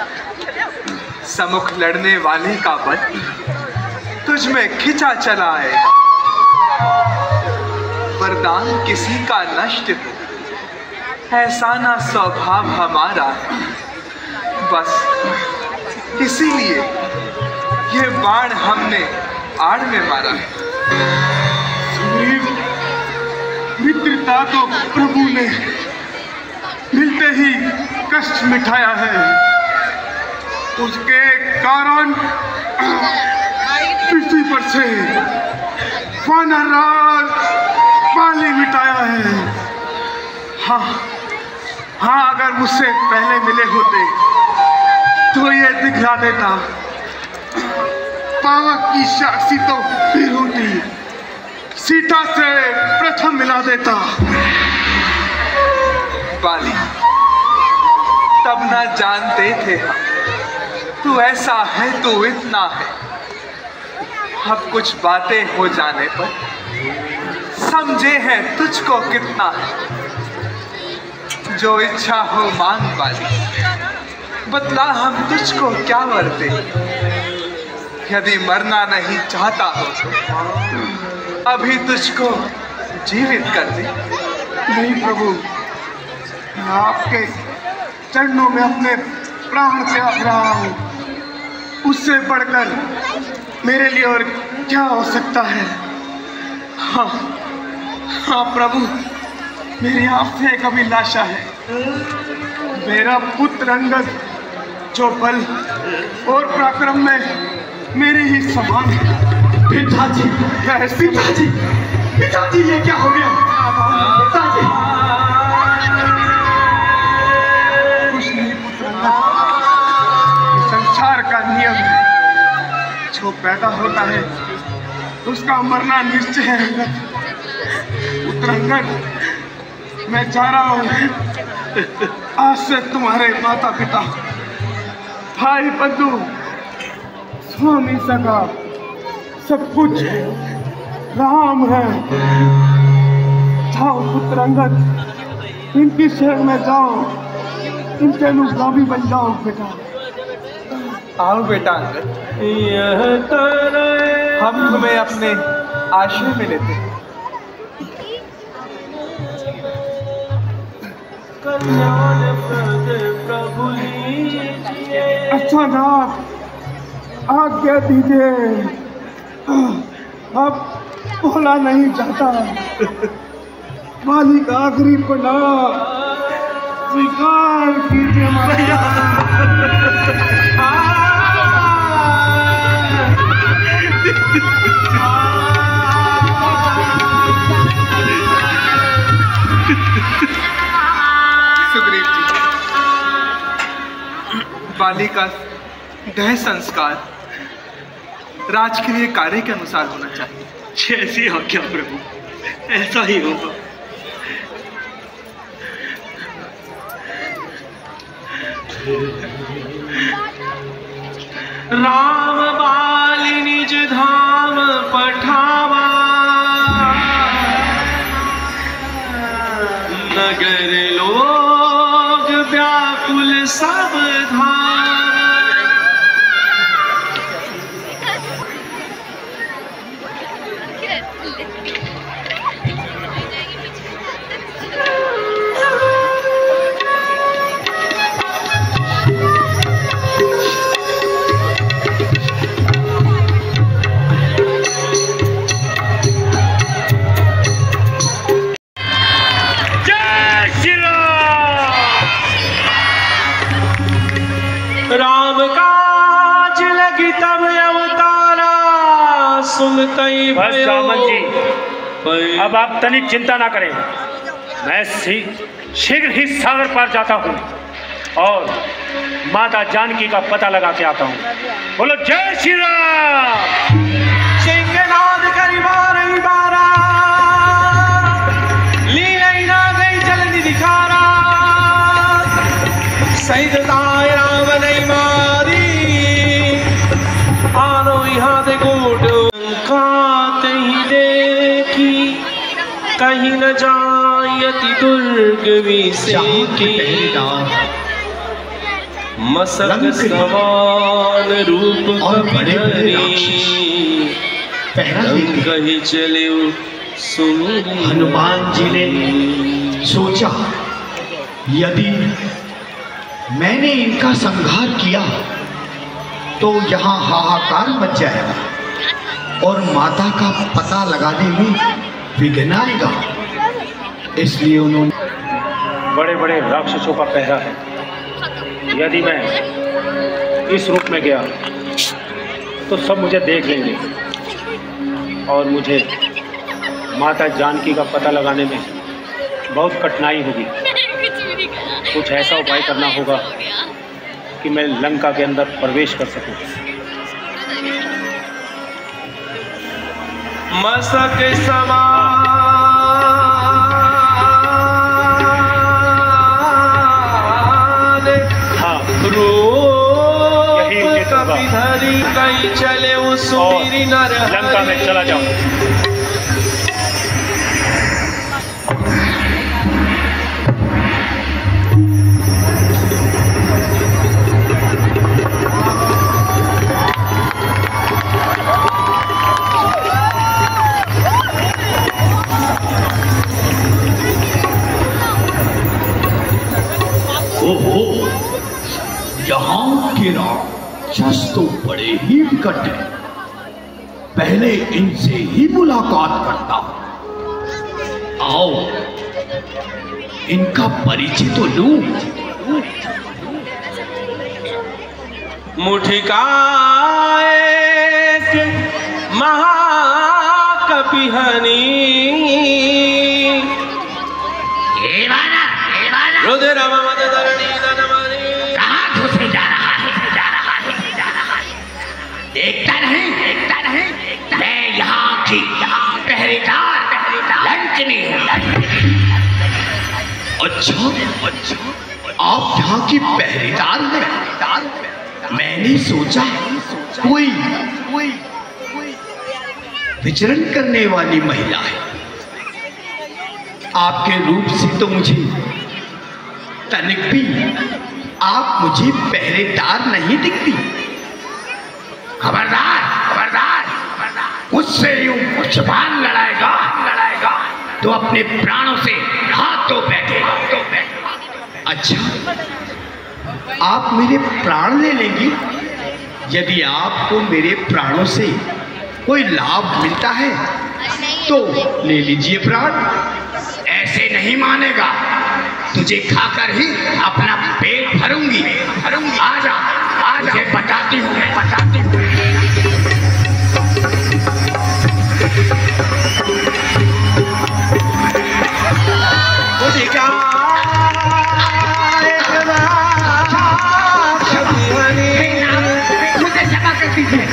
सम्मुख लड़ने वाले का बल तुझ में खिंचा चला आएगा। वरदान किसी का नष्ट हो, ऐसा ना स्वभाव हमारा, बस इसीलिए ये बाण हमने आड़ में मारा। सुग्रीव, मित्रता तो प्रभु ने मिलते ही कष्ट मिटाया है, उसके कारण पृथ्वी पर से वानरराज बाली मिटाया है। हाँ, अगर मुझसे पहले मिले होते तो ये दिखला देता। पावक की साक्षी तो फिर होती, सीता से प्रथम मिला देता। बाली, तब ना जानते थे हम तू ऐसा है, तू इतना है। अब कुछ बातें हो जाने पर समझे हैं तुझको कितना है। जो इच्छा हो मांग बाली, बतला हम तुझको क्या वरते। यदि मरना नहीं चाहता हो तो अभी तुझको जीवित कर दे। नहीं प्रभु, मैं आपके चरणों में अपने प्राण त्याग रहा हूँ। उससे बढ़कर मेरे लिए और क्या हो सकता है। हाँ प्रभु, मेरी आपसे एक अभिलाषा है। मेरा पुत्र अंगद जो बल और पराक्रम में मेरे ही समान है। पिताजी, पिताजी, पिताजी, ये क्या हो गया? पिताजी, कुछ नहीं पुत्र अंगद, संसार का नियम है। जो पैदा होता है उसका मरना निश्चय है। अंगद, पुत्र अंगद, मैं जा रहा हूँ। आज से तुम्हारे माता पिता, भाई बंधु, स्वामी सगा, सब कुछ राम है। जाओ पुत्र अंगद, इनकी शरण में जाओ, इनके अनुगामी बन जाओ बेटा। आओ बेटा अंगद, हम तुम्हें अपने आश्रय में लेते हैं। अच्छा नाथ, आज्ञा दीजिए, अब बोला नहीं जाता। बाली का आखिरी पना स्वीकार कीजिए सुग्रीव जी, बाली का देह संस्कार राज के लिए कार्य के अनुसार होना चाहिए। जैसी आज्ञा प्रभु, ऐसा ही होगा। राम बाली धाम पठावा, नगर लोग व्याकुल सब धाम। राम काज लगी तब अवतारा, सुनते ही बस जामन जी, अब आप तनिक चिंता ना करें। मैं शीघ्र ही सागर पार जाता हूँ और माता जानकी का पता लगा के आता हूँ। बोलो जय श्री राम। सिंहनाद करी बारही बारा, लीलाई ना गई जल्दी दिखारा, सैदताय राम नहीं मारी, आनो यहाँ दे गोट काते ही देखी, कहीं न जायति दुर्ग विसेकी, मसक समान रूप कभी कहीं चले सुमिरी। हनुमान जी ने सोचा यदि मैंने इनका संहार किया तो यहाँ हाहाकार मच जाएगा और माता का पता लगाने में विघ्न आएगा, इसलिए उन्होंने बड़े बड़े राक्षसों का पहरा है। यदि मैं इस रूप में गया तो सब मुझे देख लेंगे और मुझे माता जानकी का पता लगाने में बहुत कठिनाई होगी। कुछ ऐसा उपाय करना होगा कि मैं लंका के अंदर प्रवेश कर सकूं। मसक समान धरी कहीं चले सुमिरी नर, लंका में चला जाऊं। ओहो, यहाँ के राक्षस तो बड़े ही विकट हैं। पहले इनसे ही मुलाकात करता हूँ। आओ, इनका परिचय तो लूं। मुठिका एक महाकपि हनी, रुद्र ममद धरणी धनमणि। कहाँ घुसे जा रहा है? देखता नहीं, मैं यहाँ की पहरेदार लंकनी हूँ। अच्छा, आप यहाँ की पहरेदार हैं? मैंने सोचा कोई विचरण करने वाली महिला है। आपके रूप से तो मुझे तनिक भी आप मुझे पहरेदार नहीं दिखती। खबरदार, मुझसे यूं जुबान लड़ाएगा तो अपने प्राणों से हाथ धो बैठेगा। अच्छा, आप मेरे प्राण ले लेंगी? यदि आपको मेरे प्राणों से कोई लाभ मिलता है तो ले लीजिए प्राण। ऐसे नहीं मानेगा, तुझे खाकर ही अपना पेट भरूंगी। आजा, तुझे बताती हूँ। मुझे क्षमा कर दीजिए।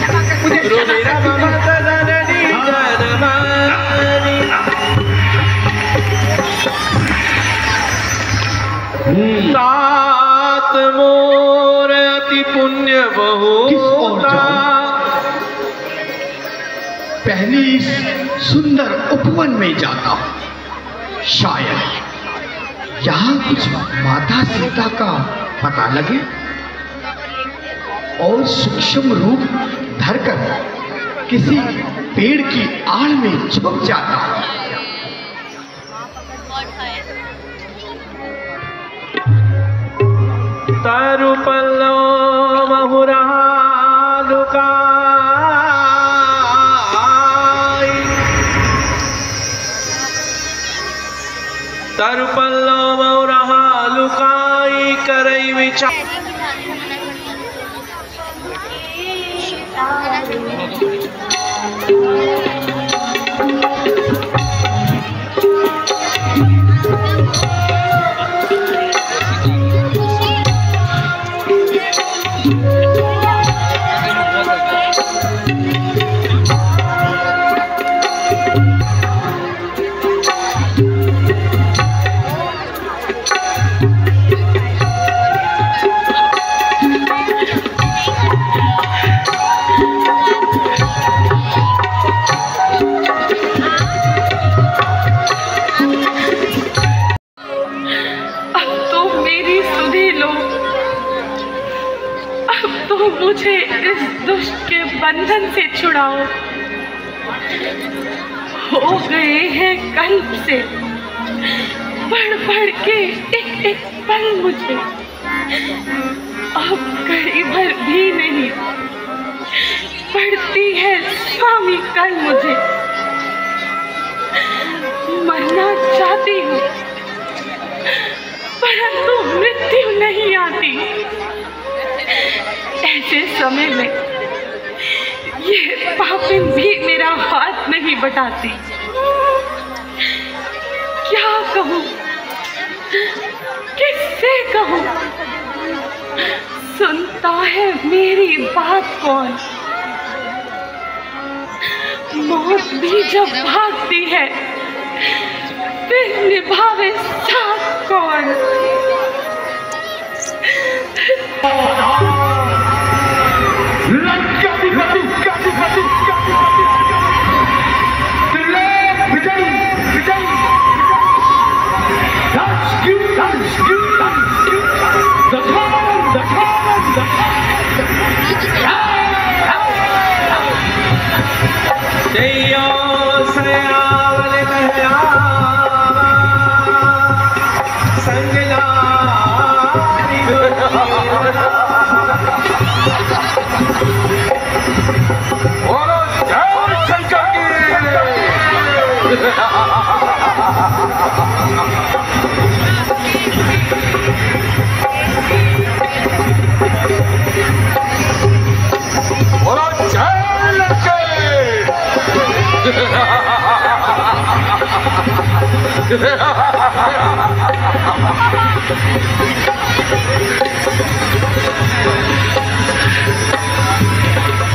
सात मोर अति पुण्य बहुता, पहले इस सुंदर उपवन में जाता हूँ, शायद यहाँ कुछ माता सीता का पता लगे और सूक्ष्म रूप धरकर किसी पेड़ की आड़ में छुप जाता हूँ। तारु पल्लो महुरा लुकाई, तारु पल्लो महुरा लुकाई करई विचार। मुझे इस दुष्ट के बंधन से छुड़ाओ। हो गए हैं कल्प से बढ़ बढ़ के एक एक पल मुझे, अब घड़ी भर भी नहीं पड़ती है स्वामी कल मुझे। मरना चाहती हूँ परंतु मृत्यु नहीं आती। ऐसे समय में ये पापिन भी मेरा हाथ नहीं बटाती। क्या कहूँ, किससे कहूँ, सुनता है मेरी बात कौन? मौत भी जब भागती है फिर निभावे साथ कौन?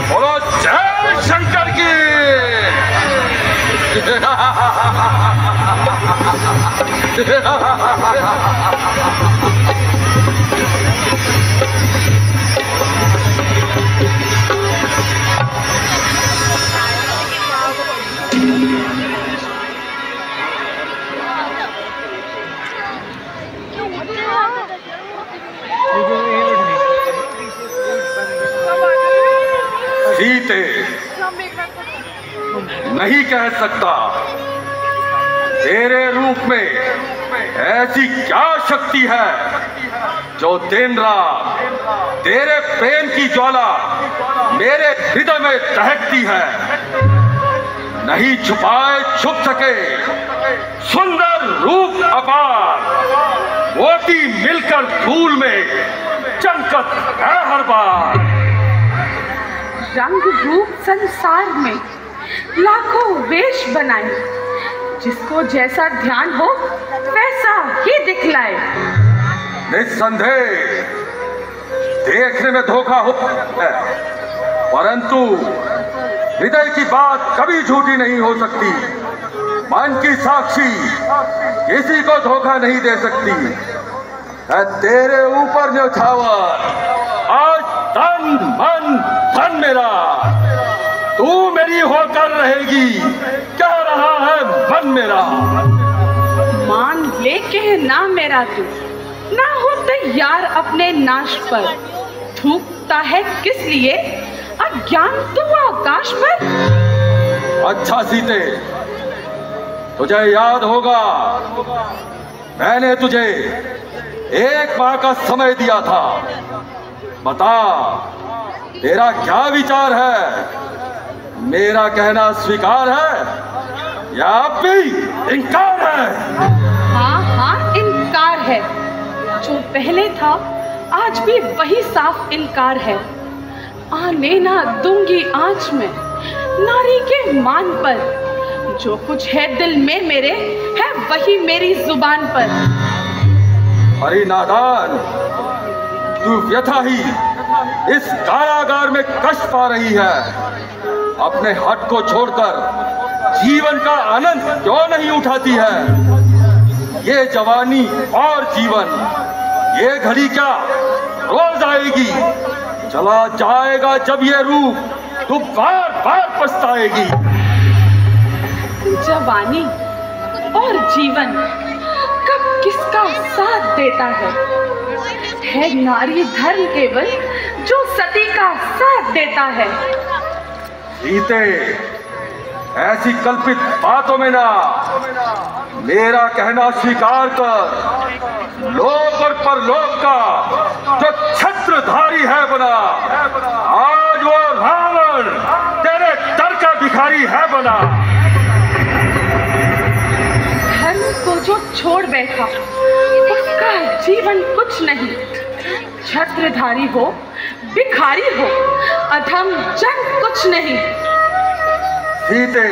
बोलो जय शंकर की। सीते नहीं कह सकता तेरे रूप में ऐसी क्या शक्ति है जो दिन रात तेरे प्रेम की ज्वाला मेरे हृदय में दहकती है। नहीं छुपाए छुप सके सुंदर रूप अपार, मोती मिलकर धूल में चमकत है हर बार। रंग रूप संसार में लाखों वेश बनाए, जिसको जैसा ध्यान हो वैसा ही दिखलाए। निस्संदेह देखने में धोखा हो है, परंतु हृदय की बात कभी झूठी नहीं हो सकती। मन की साक्षी किसी को धोखा नहीं दे सकती। है तेरे ऊपर न्यौछावर आज तन मन धन मेरा। तू मेरी होकर रहेगी, कह रहा है मन मेरा। मान ले के ना मेरा तू, ना हो तैयार अपने नाश पर। थूकता है किस लिए अज्ञान तू आकाश पर। अच्छा सीते, तुझे याद होगा मैंने तुझे एक माह का समय दिया था। बता तेरा क्या विचार है? मेरा कहना स्वीकार है या अब भी इनकार है? हाँ हाँ इनकार है, जो पहले था आज भी वही साफ इनकार है। आने ना दूंगी आंच में नारी के मान पर। जो कुछ है दिल में मेरे है वही मेरी जुबान पर। अरे नादान, तू व्यथा ही इस कारागार में कष्ट पा रही है। अपने हट को छोड़कर जीवन का आनंद क्यों नहीं उठाती है? ये जवानी और जीवन, ये घड़ी क्या रोज आएगी? चला जाएगा जब ये रूप तू बार बार पछताएगी। जवानी और जीवन कब किसका साथ देता है नारी धर्म केवल जो सती का साथ देता है। सीते, ऐसी कल्पित बातों में ना मेरा कहना स्वीकार कर। लोक और परलोक का जो छत्रधारी है बना, आज वो रावण तेरे दर का भिखारी है बना। धर्म को जो छोड़ बैठा उसका जीवन कुछ नहीं। छत्रधारी हो भिखारी हो अधम जन कुछ नहीं। सीते,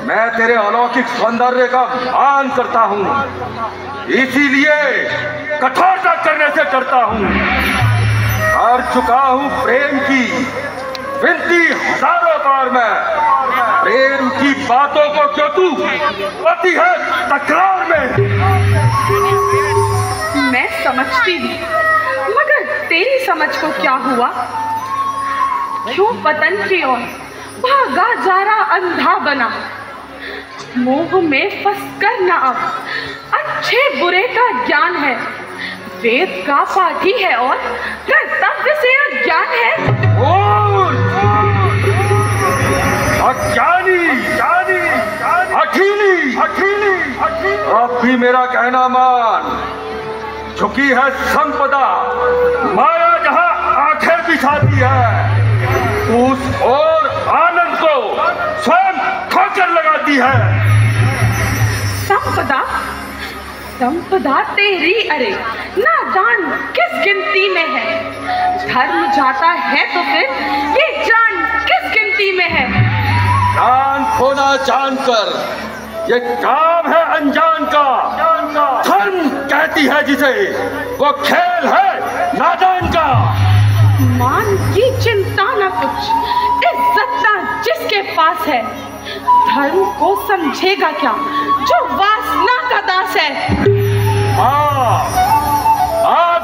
मैं तेरे अलौकिक सौंदर्य का मान करता हूँ, इसीलिए कठोरता करने से डरता हूँ। कर चुका हूँ प्रेम की विनती हजारों बार मैं। प्रेम की बातों को क्यों तू पति है तकरार में? मैं समझती हूँ मगर तेरी समझ को क्या हुआ? क्यों पतन की ओर भागा जा रहा अंधा बना? मोह में फंस कर ना अब अच्छे बुरे का ज्ञान है। वेद का पाठी है और कर्तव्य से अज्ञान है। अज्ञानी, अठीली, अब भी मेरा कहना मान। झुकी है संपदा, माया जहां आंखें बिछाती है, उस और आनंद को स्वयं ठोकर लगाती है। संपदा संपदा तेरी अरे नादान किस गिनती में है? धर्म जाता है तो फिर ये जान किस गिनती में है? जान खोना जानकर ये काम है अनजान का। धर्म कहती है जिसे, वो खेल है नादान का। मान की चिंता न कुछ, इज्जत ना जिसके पास है। धर्म को समझेगा क्या जो वासना का दास है?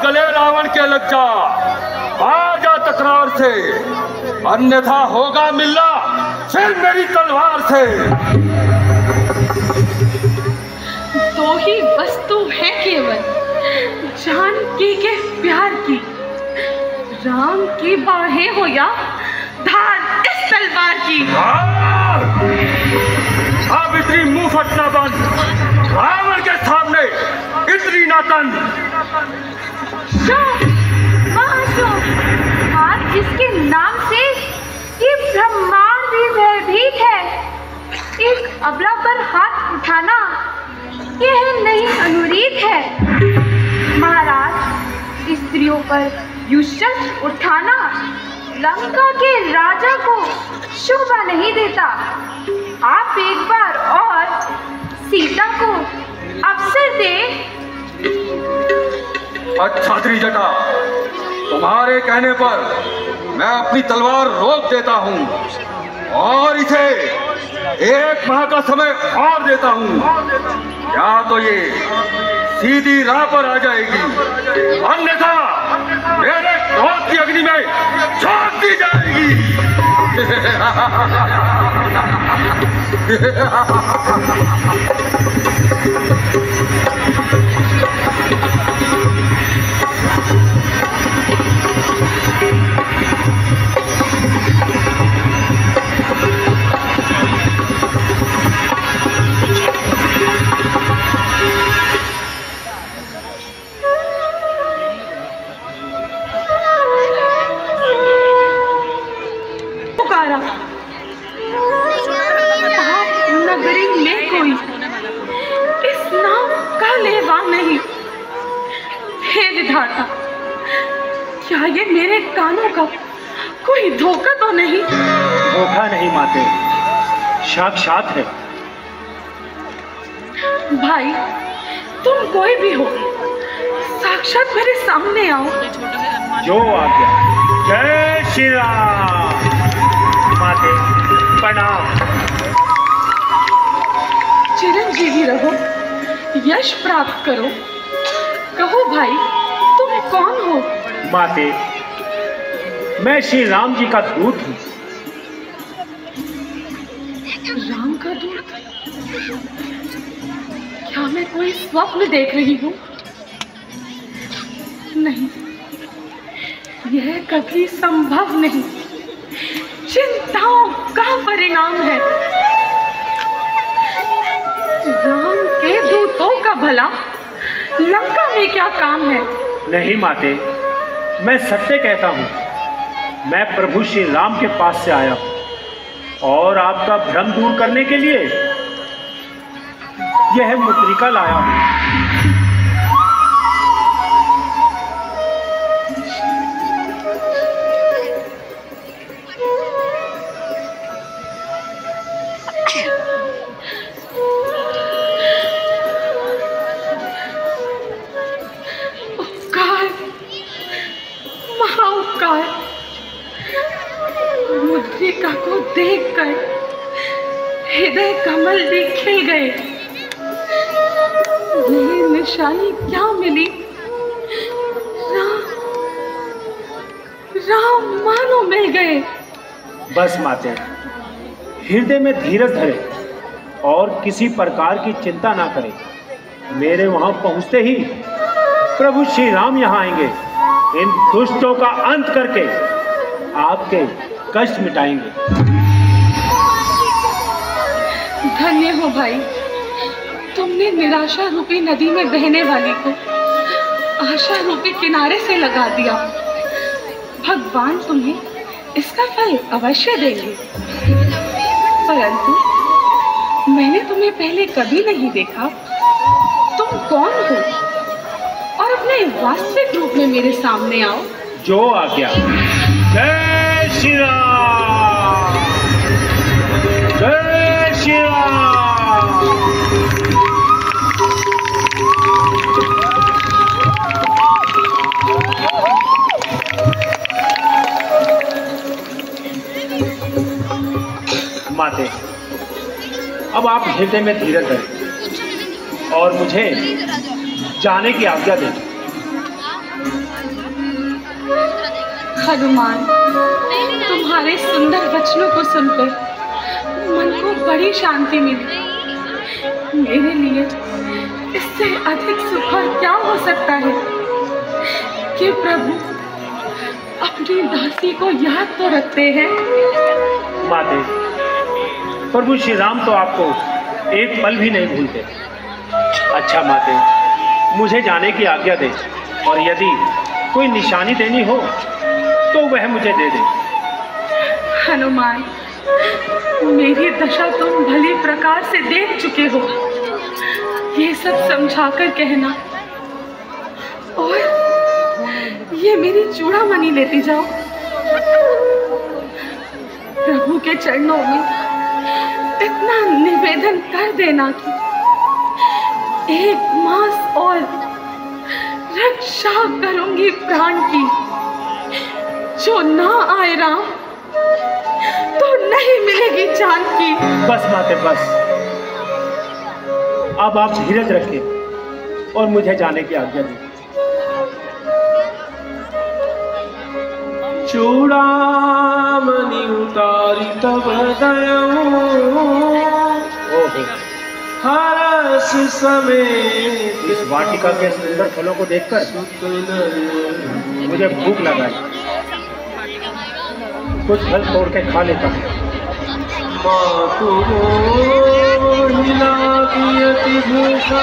गले रावण के लग जा, आ जा तकरार से, अन्यथा होगा मिलना फिर मेरी तलवार से। दो ही वस्तु है केवल जानकी के प्यार की। राम की बाहें हो या धार इस तलवार की। अब इतनी मुंह फटना बंद, रावण के सामने इतनी नातन। आज जिसके नाम से ये ब्रह्मांड भी भयभीत है, एक अबला पर हाथ उठाना यह नहीं अनुरीत है। महाराज, स्त्रियों पर यूं शस्त्र उठाना लंका के राजा को शोभा नहीं देता। आप एक बार और सीता को अवसर दे। अच्छा त्रिजटा, तुम्हारे कहने पर मैं अपनी तलवार रोक देता हूँ और इसे एक माह का समय और देता हूँ। या तो ये सीधी राह पर आ जाएगी, अन्यथा मेरे क्रोध की अग्नि में झोंक दी जाएगी। नगरी में कोई इस नाम का लेवा नहीं। हे विधाता, क्या ये मेरे कानों का कोई धोखा तो नहीं? धोखा नहीं माते, साक्षात है। भाई, तुम कोई भी हो, साक्षात मेरे सामने आओ। जो आ गया। जय श्री राम। माते प्रणाम। चिरंजीवी रहो, यश प्राप्त करो। कहो भाई, तुम कौन हो? माते, मैं श्री राम जी का दूत हूँ। राम का दूत? क्या मैं कोई स्वप्न देख रही हूँ? नहीं, यह कभी संभव नहीं। चिंताओं का परिणाम है। राम के दूतों का भला लंका में क्या काम है? नहीं माते, मैं सत्य कहता हूँ। मैं प्रभु श्री राम के पास से आया हूँ और आपका भ्रम दूर करने के लिए यह मुद्रिका लाया हूँ। मुद्रिका को देखकर हृदय कमल भी खिल गए। ये निशानी क्या मिली? राम मानो मिल गए। बस माते, हृदय में धीरज धरे और किसी प्रकार की चिंता ना करें। मेरे वहां पहुंचते ही प्रभु श्री राम यहाँ आएंगे। इन दुष्टों का अंत करके आपके कष्ट मिटाएंगे। धन्य हो भाई, तुमने निराशा रूपी नदी में बहने वाली को आशा रूपी किनारे से लगा दिया। भगवान तुम्हें इसका फल अवश्य देंगे। परंतु मैंने तुम्हें पहले कभी नहीं देखा। तुम कौन हो और अपने वास्तविक रूप में मेरे सामने आओ। जो आ गया। जय श्री राम। जय श्री राम। माते, अब आप हृदय में धीरज रखें और मुझे जाने की आज्ञा दें। हनुमान, तुम्हारे सुंदर वचनों को सुनकर मन को बड़ी शांति मिली। मेरे लिए इससे अधिक सुख और क्या हो सकता है कि प्रभु अपनी दासी को याद तो रखते हैं। माते, प्रभु श्री राम तो आपको एक पल भी नहीं भूलते। अच्छा माते, मुझे जाने की आज्ञा दे और यदि कोई निशानी देनी हो तो वह मुझे दे दे। हनुमान, मेरी दशा तुम भली प्रकार से देख चुके हो। ये सब समझाकर कहना और ये मेरी चूड़ामणि लेती जाओ। प्रभु के चरणों में इतना निवेदन कर देना कि एक मास और रक्षा करूंगी प्राण की। जो ना आए राम तो नहीं मिलेगी जान की। बस माते बस, अब आप धीरज रखें और मुझे जाने की आज्ञा दें। चूड़ामणि उतारी तब हरस समेत। इस वाटिका के सुंदर फलों को देखकर मुझे भूख लगा है, कुछ फल तोड़ के खा लेता हूँ। माँ को हिला दियति भूखा।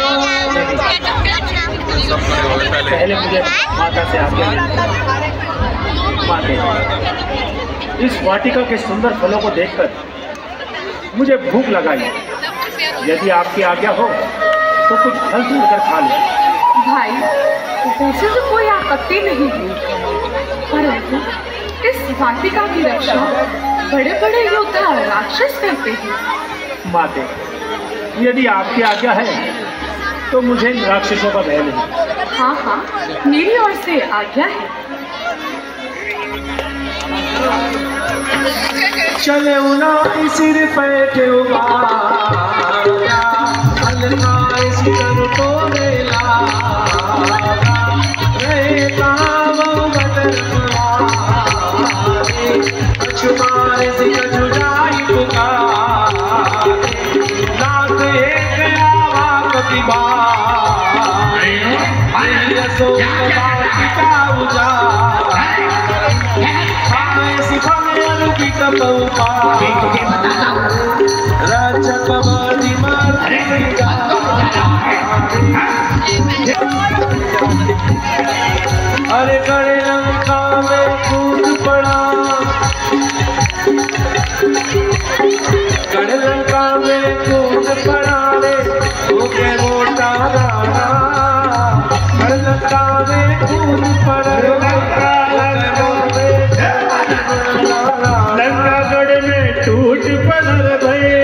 पहले मुझे माता से आज्ञा लेनी है। माते, इस वाटिका के सुंदर फलों को देखकर मुझे भूख लगाई है। यदि आपकी आज्ञा हो तो कुछ फल तोड़कर खा ले। भाई, वैसे तो कोई आपत्ति नहीं है, परंतु इस वाटिका की रक्षा बड़े बड़े योद्धा राक्षस करते हैं। माते, यदि आपकी आज्ञा है तो मुझे इन राक्षसों का भय नहीं। हाँ हाँ, मेरी ओर से आज्ञा है। चले उनाई सिर पे के उबारा, अलगाए सिर को मेला, रहता वो बदलवारे, अछुमारे सिर जुड़ाई पुकारे, लाख एक आवा कतिबारे, असो का उजारे, अरे कड़े लंका में कूद पड़ा, कड़े लंका में कूद पड़ा रे, ओके मोटा राणा, कड़े लंका में कूद पड़ा, लंकागढ़ में टूट पड़ल भये,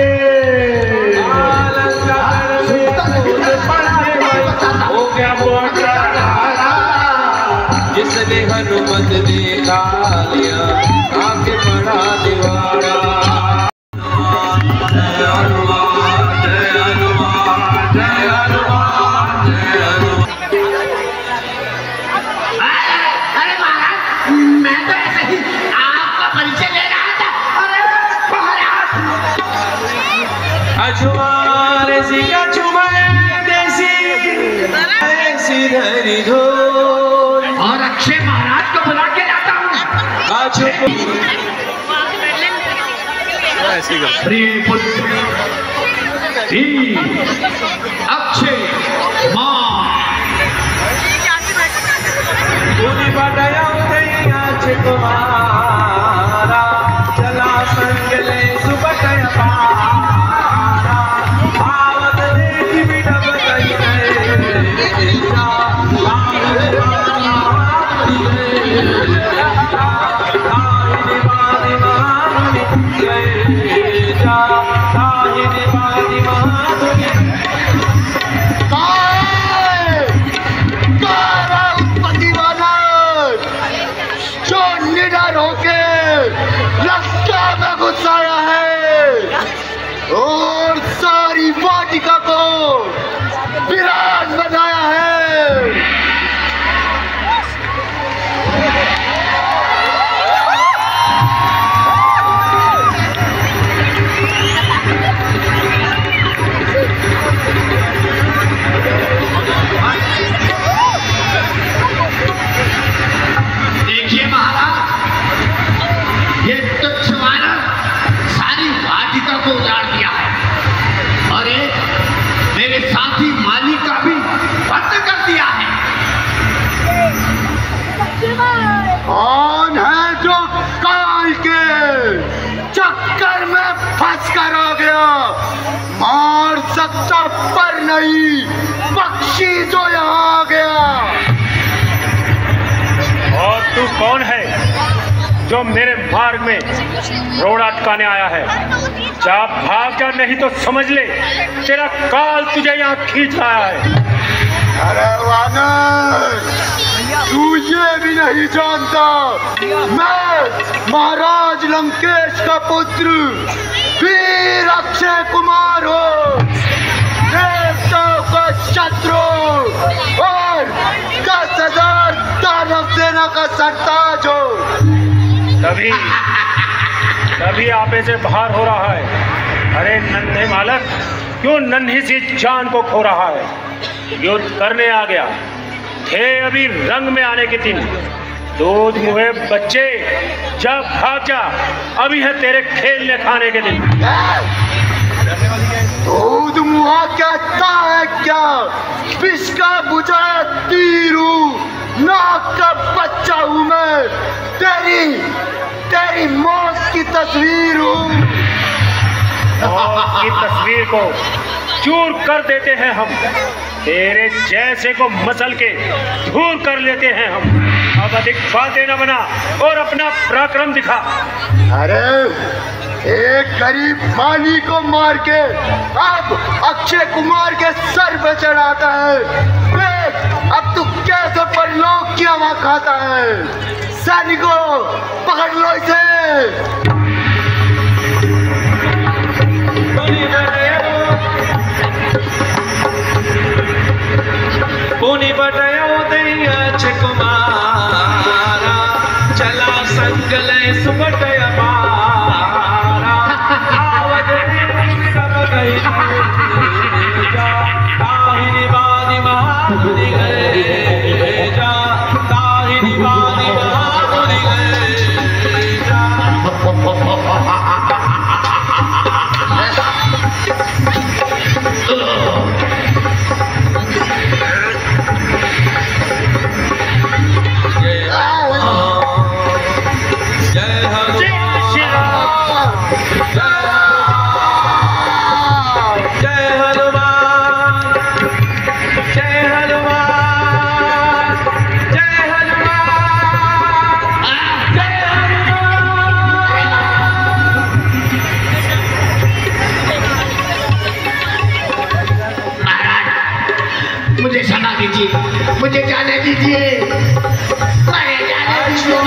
हो गया मोटा राणा, जिसने हनुमत देखा लिया आके पड़ा दीवारा। जय हनुमान जय हनुमान जय हनुमान जय हनुमान। अरे महाराज, मैं तो ऐसे ही आपका परिचय ले रहा था। अरे महाराज, अछुमारे सिका छुमाए देसी ऐसी धरी धो, और अक्षय महाराज को बुला के लाता हूँ। प्रिय पुत्र अक्षय कुमारा चला संग ले सुबह पारा, आवत देख बिडब गई घुसाया है और सारी वाटिका को वीरान बनाया है। देखिए महाराज, ये तुच्छ वानर सारी वाटिका को उजाड़ दिया है और एक मेरे साथी माली का भी बंद कर दिया है। कौन है जो काल के चक्कर में फंस कर आ गया? मार सकता पर नहीं, पक्षी जो यहाँ आ गया। और तू कौन है जो मेरे मार्ग में रोड़ा अटकाने आया है? जा भाग जा, नहीं तो समझ ले तेरा काल तुझे यहाँ खींच रहा है। अरे वानर, तू ये भी नहीं जानता मैं महाराज लंकेश का पुत्र वीर अक्षय कुमार हूँ, देवताओं का शत्रु और 10,000 दानव सेना का सरताज हूँ। तभी आपे से बाहर हो रहा है। अरे नन्हे बालक, क्यों नन्ही सी जान को खो रहा है? युद्ध करने आ गया थे अभी रंग में आने के दिन। दूध मुहे बच्चे, जब भाग जा, अभी है तेरे खेलने खाने के दिन। दूध मुहा कहता है क्या? विष का बुझा तीर हूँ, नाक का बच्चा हूँ मैं, तेरी मौत की तस्वीर हूँ। मौत की तस्वीर को चूर कर देते हैं हम, तेरे जैसे को मसल के दूर कर लेते हैं हम। अब अधिक बातें न बना और अपना पराक्रम दिखा। अरे एक गरीब माली को मार के अब अक्षय कुमार के सर पे चढ़ाता है। देख अब तू कैसे परलोक की हवा खाता है। सैनिकों पकड़ लो इसे। पुनि बटयो अक्षय कुमारा, चला संगले सुबट अपारा। आवत तब गई जा, ताहिनी बानी महामुनि गए जा, ताहिनी बानी महामुनि गए जा। मुझे सना दीजिए, मुझे जाने दीजिए, मुझे जाने दीजिए।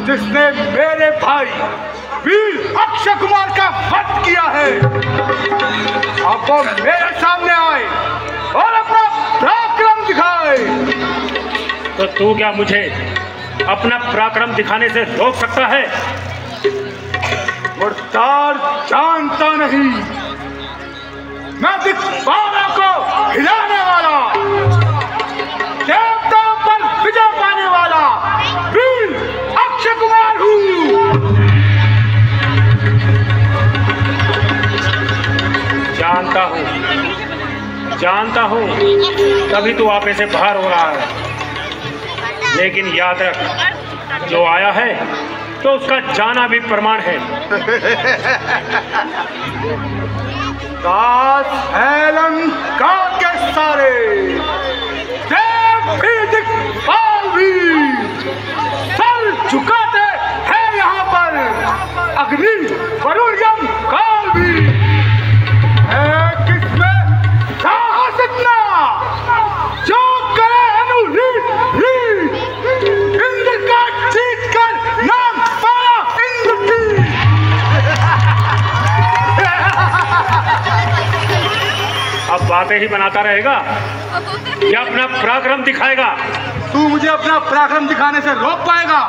जिसने मेरे भाई वीर अक्षय कुमार का वध किया है, अब वो मेरे सामने आए और अपना पराक्रम दिखाए। तो तू क्या मुझे अपना पराक्रम दिखाने से रोक सकता है? मुर्दार जानता नहीं, मैं दिक्पालों को हिलाने वाला, देवताओं पर विजय पाने वाला वीर अक्षय कुमार हूँ। जानता हूँ, तभी तू आपे से बाहर हो रहा है। लेकिन याद रख, जो आया है तो उसका जाना भी प्रमाण है। दास लंका के सारे देव भी दिक्पाल भी सर झुकाते हैं यहाँ पर। अग्नि अब बातें ही बनाता रहेगा या अपना पराक्रम दिखाएगा? तू मुझे अपना पराक्रम दिखाने से रोक पाएगा?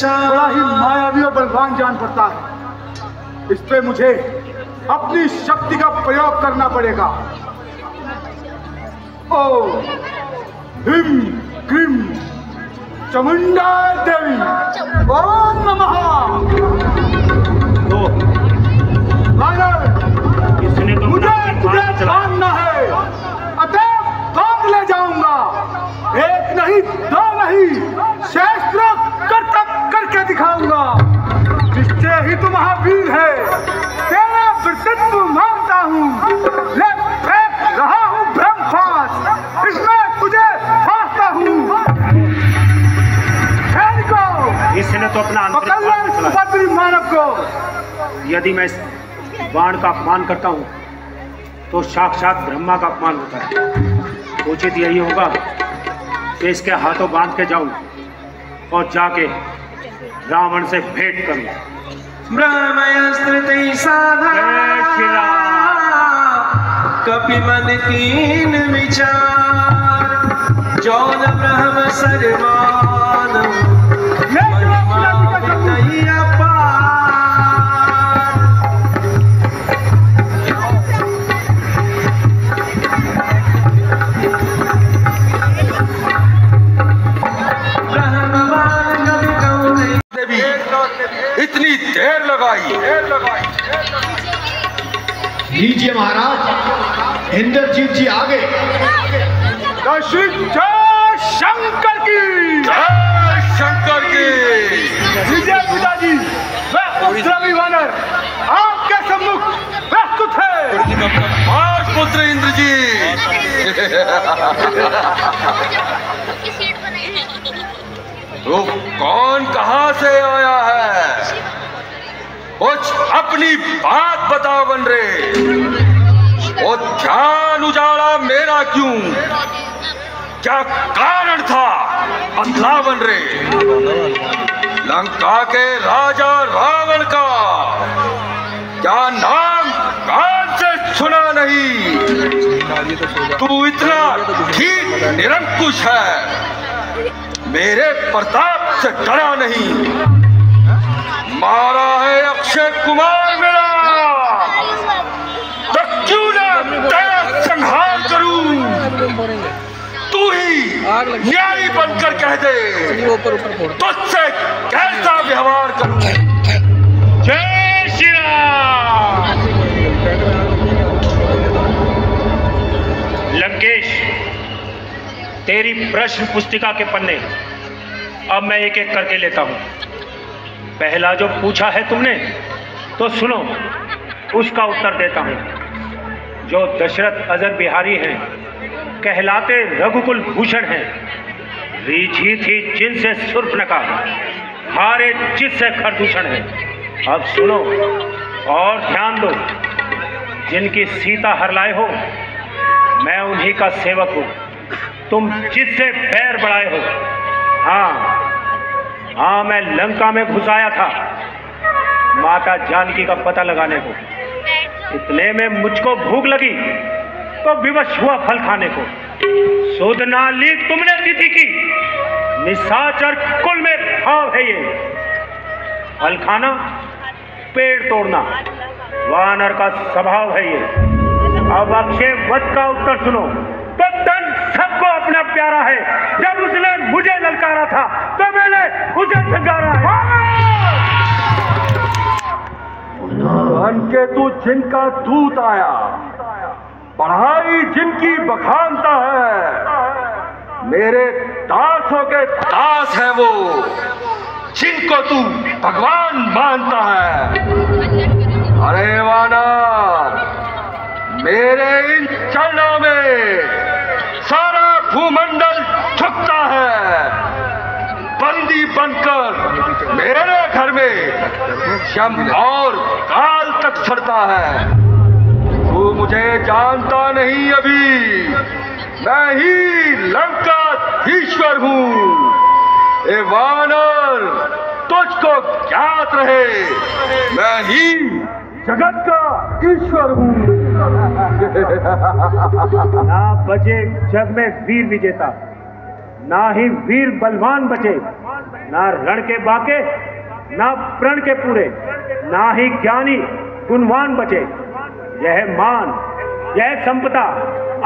बड़ा ही मायावी और बलवान जान पड़ता है। इस पे मुझे अपनी शक्ति का प्रयोग करना पड़ेगा। ओ हिम क्रीम चामुंडा देवी ओम नमः। मुझे तुझे मानना है, अतः बांध ले जाऊंगा। एक नहीं दो नहीं, शास्त्र करके दिखाऊंगा। निश्चय ही तू महावीर है, तेरा व्यक्तित्व मानता हूँ। ले फेंक रहा हूँ ब्रह्मास्त्र, इसमें तुझे फांसता हूँ। इसने तो अपना बद्री मानव को। यदि मैं इस बाण का अपमान करता हूँ तो साक्षात ब्रह्मा का अपमान होता है। उचित यही होगा कि इसके हाथों बांध के जाऊं और जाके रावण से भेंट करूं। ब्रह्मस्त्र साधा कपि मन कीन विचार, जौन ब्रह्म सर्वान इतनी देर लगाई। लीजिए महाराज, इंद्रजीत जी आ गए। जय शंकर की, जय शंकर की। लीजिए पिताजी, वह उपद्रवी वानर आपके सम्मुख प्रस्तुत है। पुत्र इंद्रजीत। तो कौन कहां से आया है? कुछ अपनी बात बता बन रे। वो ध्यान उजाड़ा मेरा क्यों? क्या कारण था बदला बन रे? लंका के राजा रावण का क्या नाम कान से सुना नहीं? तू इतना ठीक निरंकुश है, मेरे प्रताप से डरा नहीं। मारा है अक्षय कुमार मेरा, तो क्यों ना तेरा संहार करूं? तू ही न्यायी बनकर कह दे, तुझसे कैसा व्यवहार करूं? जय श्री राम। लंकेश, तेरी प्रश्न पुस्तिका के पन्ने अब मैं एक एक करके लेता हूं। पहला जो पूछा है तुमने तो सुनो, उसका उत्तर देता हूं। जो दशरथ अजर बिहारी हैं, कहलाते रघुकुल भूषण हैं, रीझी थी जिनसे सुर्पनखा, हारे जिससे खरदूषण है। अब सुनो और ध्यान दो, जिनकी सीता हरलाए हो मैं उन्हीं का सेवक हूं। तुम जिससे पैर बढ़ाए हो, हाँ हाँ, मैं लंका में घुस आया था माता जानकी का पता लगाने को। इतने में मुझको भूख लगी तो विवश हुआ फल खाने को। सुध ना ली तुमने तिथि की, निशाचर कुल में भाव है ये। फल खाना, पेड़ तोड़ना वानर का स्वभाव है ये। अब अक्षय वध का उत्तर सुनो। तो तन सबको अपना प्यारा है। जब उसने मुझे ललकारा था तो मैंने उसे धिक्कारा है। धन के तू जिनका दूत आया, पढ़ाई जिनकी बखानता है, मेरे दासों के दास है वो, जिनको तू भगवान मानता है। अरे वानर, मेरे इन चरणों में सारा भूमंडल झुकता है। बंदी बनकर मेरे घर में यम और काल तक सड़ता है। तू मुझे जानता नहीं अभी, मैं ही लंकाधीश्वर हूँ। ए वानर, तुझको ज्ञात रहे, मैं ही जगत का ईश्वर हूँ। ना बचे जग में वीर विजेता, ना ही वीर बलवान बचे। ना रण के बाके, ना प्रण के पूरे, ना ही ज्ञानी गुणवान बचे। यह मान, यह संपदा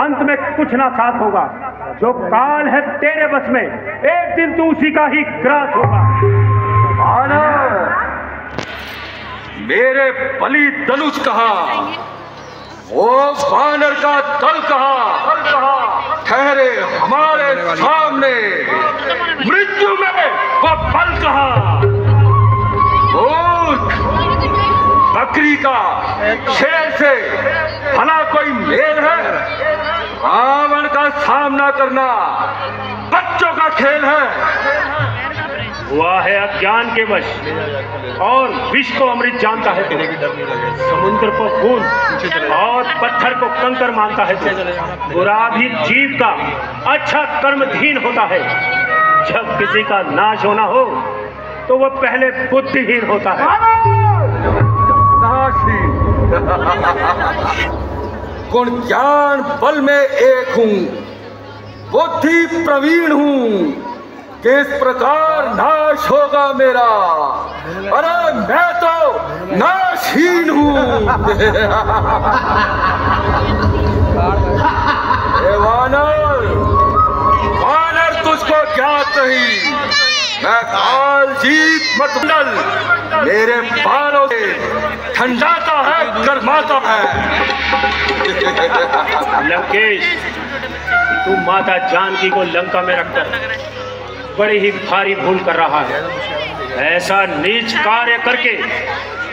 अंत में कुछ ना साथ होगा। जो काल है तेरे बस में, एक दिन तू उसी का ही ग्रास होगा। मेरे बलि धनुष कहा, वो वानर का दल कहा, ठहरे हमारे सामने, मृत्यु में वो बल कहा। बकरी का शेर से भला कोई मेल है? रावण का सामना करना बच्चों का खेल है। हुआ है अज्ञान के वश और विष को अमृत जानता है तो, समुद्र को खून और पत्थर को कंकर मानता है तो, बुरा भी जीव का अच्छा कर्मधीन होता है। जब किसी का नाश होना हो तो वह पहले बुद्धिहीन होता है। गुण ज्ञान बल में एक हूँ, बुद्धि प्रवीण हूँ, किस प्रकार नाश होगा मेरा? अरे मैं तो नाशहीन हूँ। वानर, वानर तुझको ज्ञात नहीं, मैं काल जीत मतमंडल मेरे बालों से ठंडाता है, गर्माता है। लंकेश, तू माता जानकी को लंका में रखकर बड़ी ही भारी भूल कर रहा है। ऐसा नीच कार्य करके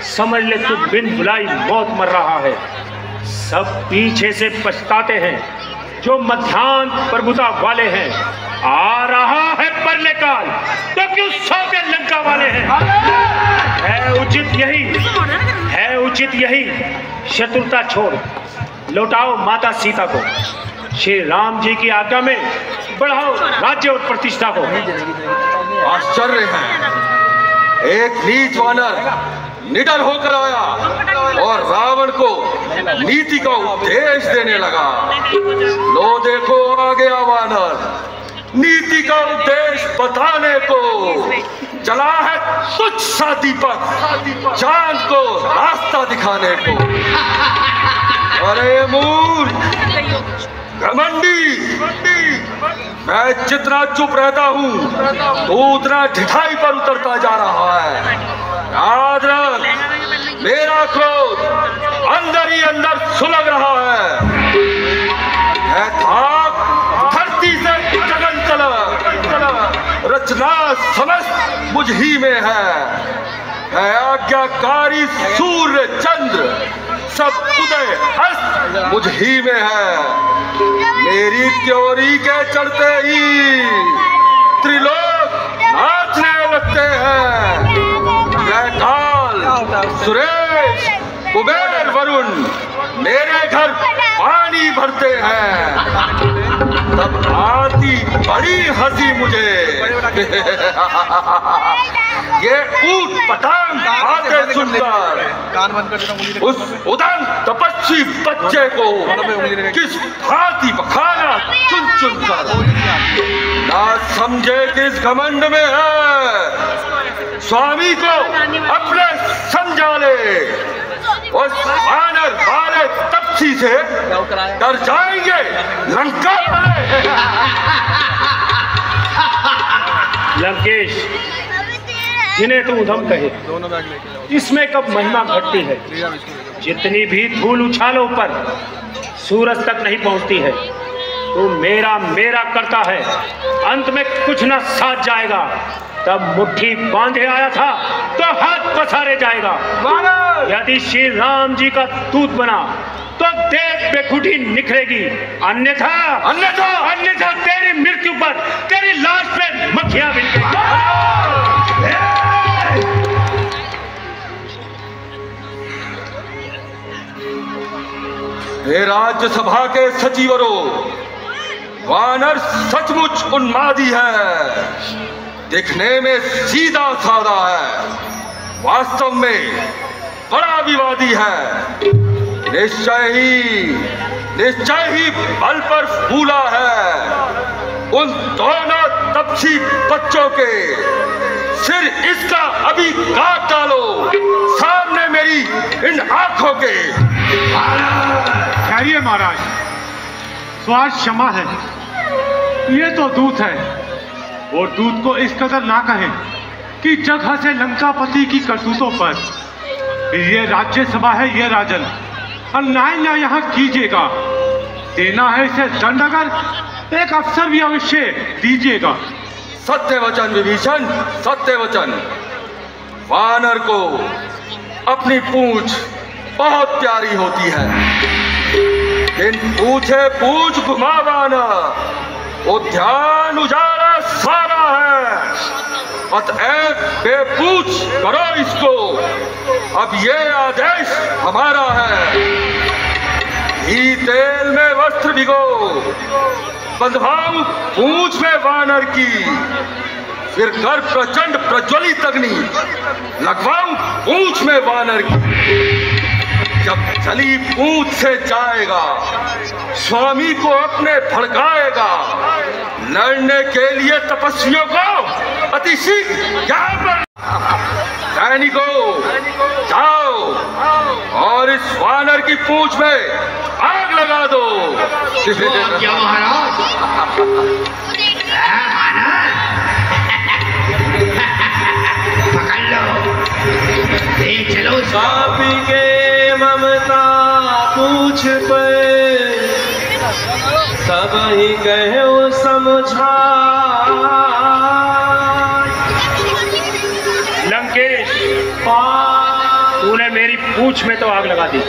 समझ ले तू बिन बुलाई मौत मर रहा है। सब पीछे से पछताते हैं जो मध्यान्ह प्रभुता वाले हैं। आ रहा है परले काल तो क्यों सौंपे लंका वाले हैं। है उचित यही शत्रुता छोड़ लौटाओ माता सीता को। श्री राम जी की आज्ञा में बढ़ाओ राज्य और प्रतिष्ठा को। आश्चर्य है, एक नीच वानर निडर होकर आया और रावण को नीति का उपदेश देने लगा। लो देखो आ गया वानर, नीति का उपदेश बताने को। चला है तुच्छ सा दीपक, चांद को रास्ता दिखाने को। अरे मूर्ख, घमंडी, मैं जितना चुप रहता हूँ तो उतना ढिठाई पर उतरता जा रहा है। याद रख, मेरा क्रोध अंदर ही अंदर सुलग रहा है। धरती से गगन चला, रचना समस्त मुझ ही में है। आज्ञाकारी सूर्य चंद्र सब उदय हस्त मुझ ही में है। मेरी त्योरी के चढ़ते ही त्रिलोक नाचने लगते हैं। मैं काल, सुरेश, कुबेर वरुण मेरे घर पानी भरते हैं, तब आती बड़ी हंसी मुझे। ये ऊट पटांग बातें सुनकर उस उदंग तपस्वी बच्चे को किस भांति बखाना चुन चुन कर, ना समझे किस घमंड में है, स्वामी को अपने समझा ले। उस वानर वाले तपसी से डर जाएंगे लंका वाले। लंकेश, जिन्हें तू उधम कहे, इसमें कब महिमा घटती है। जितनी भी धूल उछालो पर सूरज तक नहीं पहुंचती है। तू मेरा मेरा करता है, अंत में कुछ न साथ जाएगा। तब मुट्ठी बांधे आया था तो हाथ पसारे जाएगा। यदि श्री राम जी का दूत बना तो देव बेखुटी निखरेगी, अन्यथा अन्यथा अन्यथा तेरी मृत्यु पर, तेरी लाश पे मक्खियां बिनकेंगी। हे राज्यसभा के सचिवरों, वानर सचमुच उन्मादी है। दिखने में सीधा साधा है, वास्तव में बड़ा विवादी है। निश्चय ही बल पर फूला है। उन दोनों तपसी बच्चों के सिर इसका अभी काट डालो, सामने मेरी इन आंखों के। ठहरिए महाराज, स्वाद क्षमा है। ये तो दूत है, वो दूत को इस कदर ना कहें कि जगह से लंकापति की करतूतों पर। ये राज्यसभा है, ये राजन, अन्याय ना यहाँ कीजिएगा। देना है इसे दंड, अगर एक अवसर भी अवश्य दीजिएगा। सत्य वचन विभीषण, सत्य वचन। वानर को अपनी पूंछ बहुत प्यारी होती है, इन पूछे पूछ घुमावाना उद्यान उजाला सारा है। अतएव बेपूछ करो इसको, अब ये आदेश हमारा है। घी तेल में वस्त्र भिगो, बंधवाऊं पूंछ में वानर की, फिर कर प्रचंड प्रज्वलित अग्नि लगवाऊं पूंछ में वानर की। जब जली पूंछ से जाएगा, स्वामी को अपने भड़काएगा। लड़ने के लिए तपस्वियों को अति शीघ्र यहाँ पर सैनिकों जाओ और इस वानर की पूंछ में आग लगा दो। क्या महाराज? पकड़ लो, ले चलो। पापी के ममता पूछ पे सब ही कहे वो समझा। लंकेश, तूने मेरी पूंछ में तो आग लगा दी,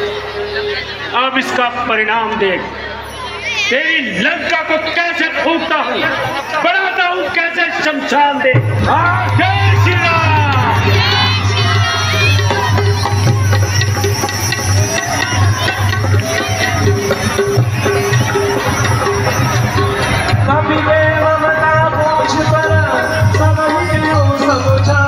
अब इसका परिणाम देख। तेरी लंका को कैसे फूंकता हूँ, बनाता हूँ कैसे शमशान दे। जय श्री राम। कभी ममता पूछ पर सब ही यूं समझा।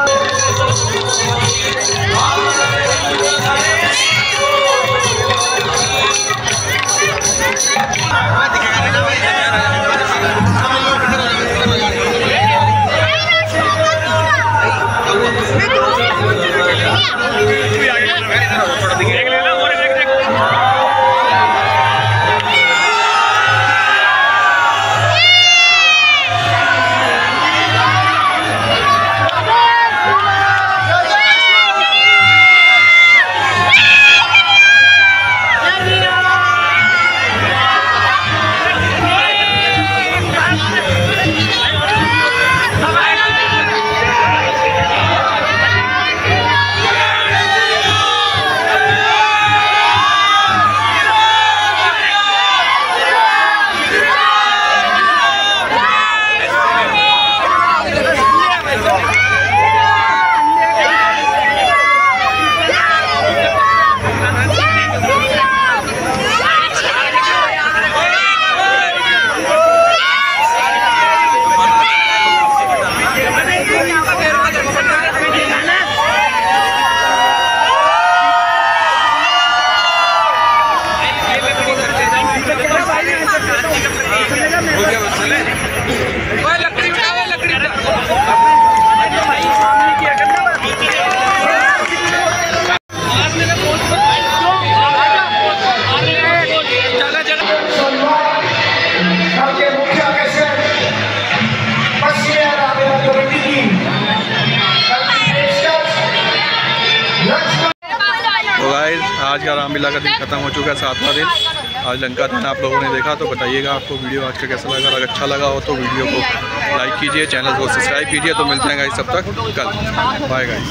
आज का रामलीला का दिन खत्म हो चुका है, 7वां दिन। आज लंका दहन आप लोगों ने देखा, तो बताइएगा आपको वीडियो आज का कैसा लगा। अगर अच्छा लगा हो तो वीडियो को लाइक कीजिए, चैनल को सब्सक्राइब कीजिए। तो मिलते हैं गाइस, तब तक कल, बाय गाइस।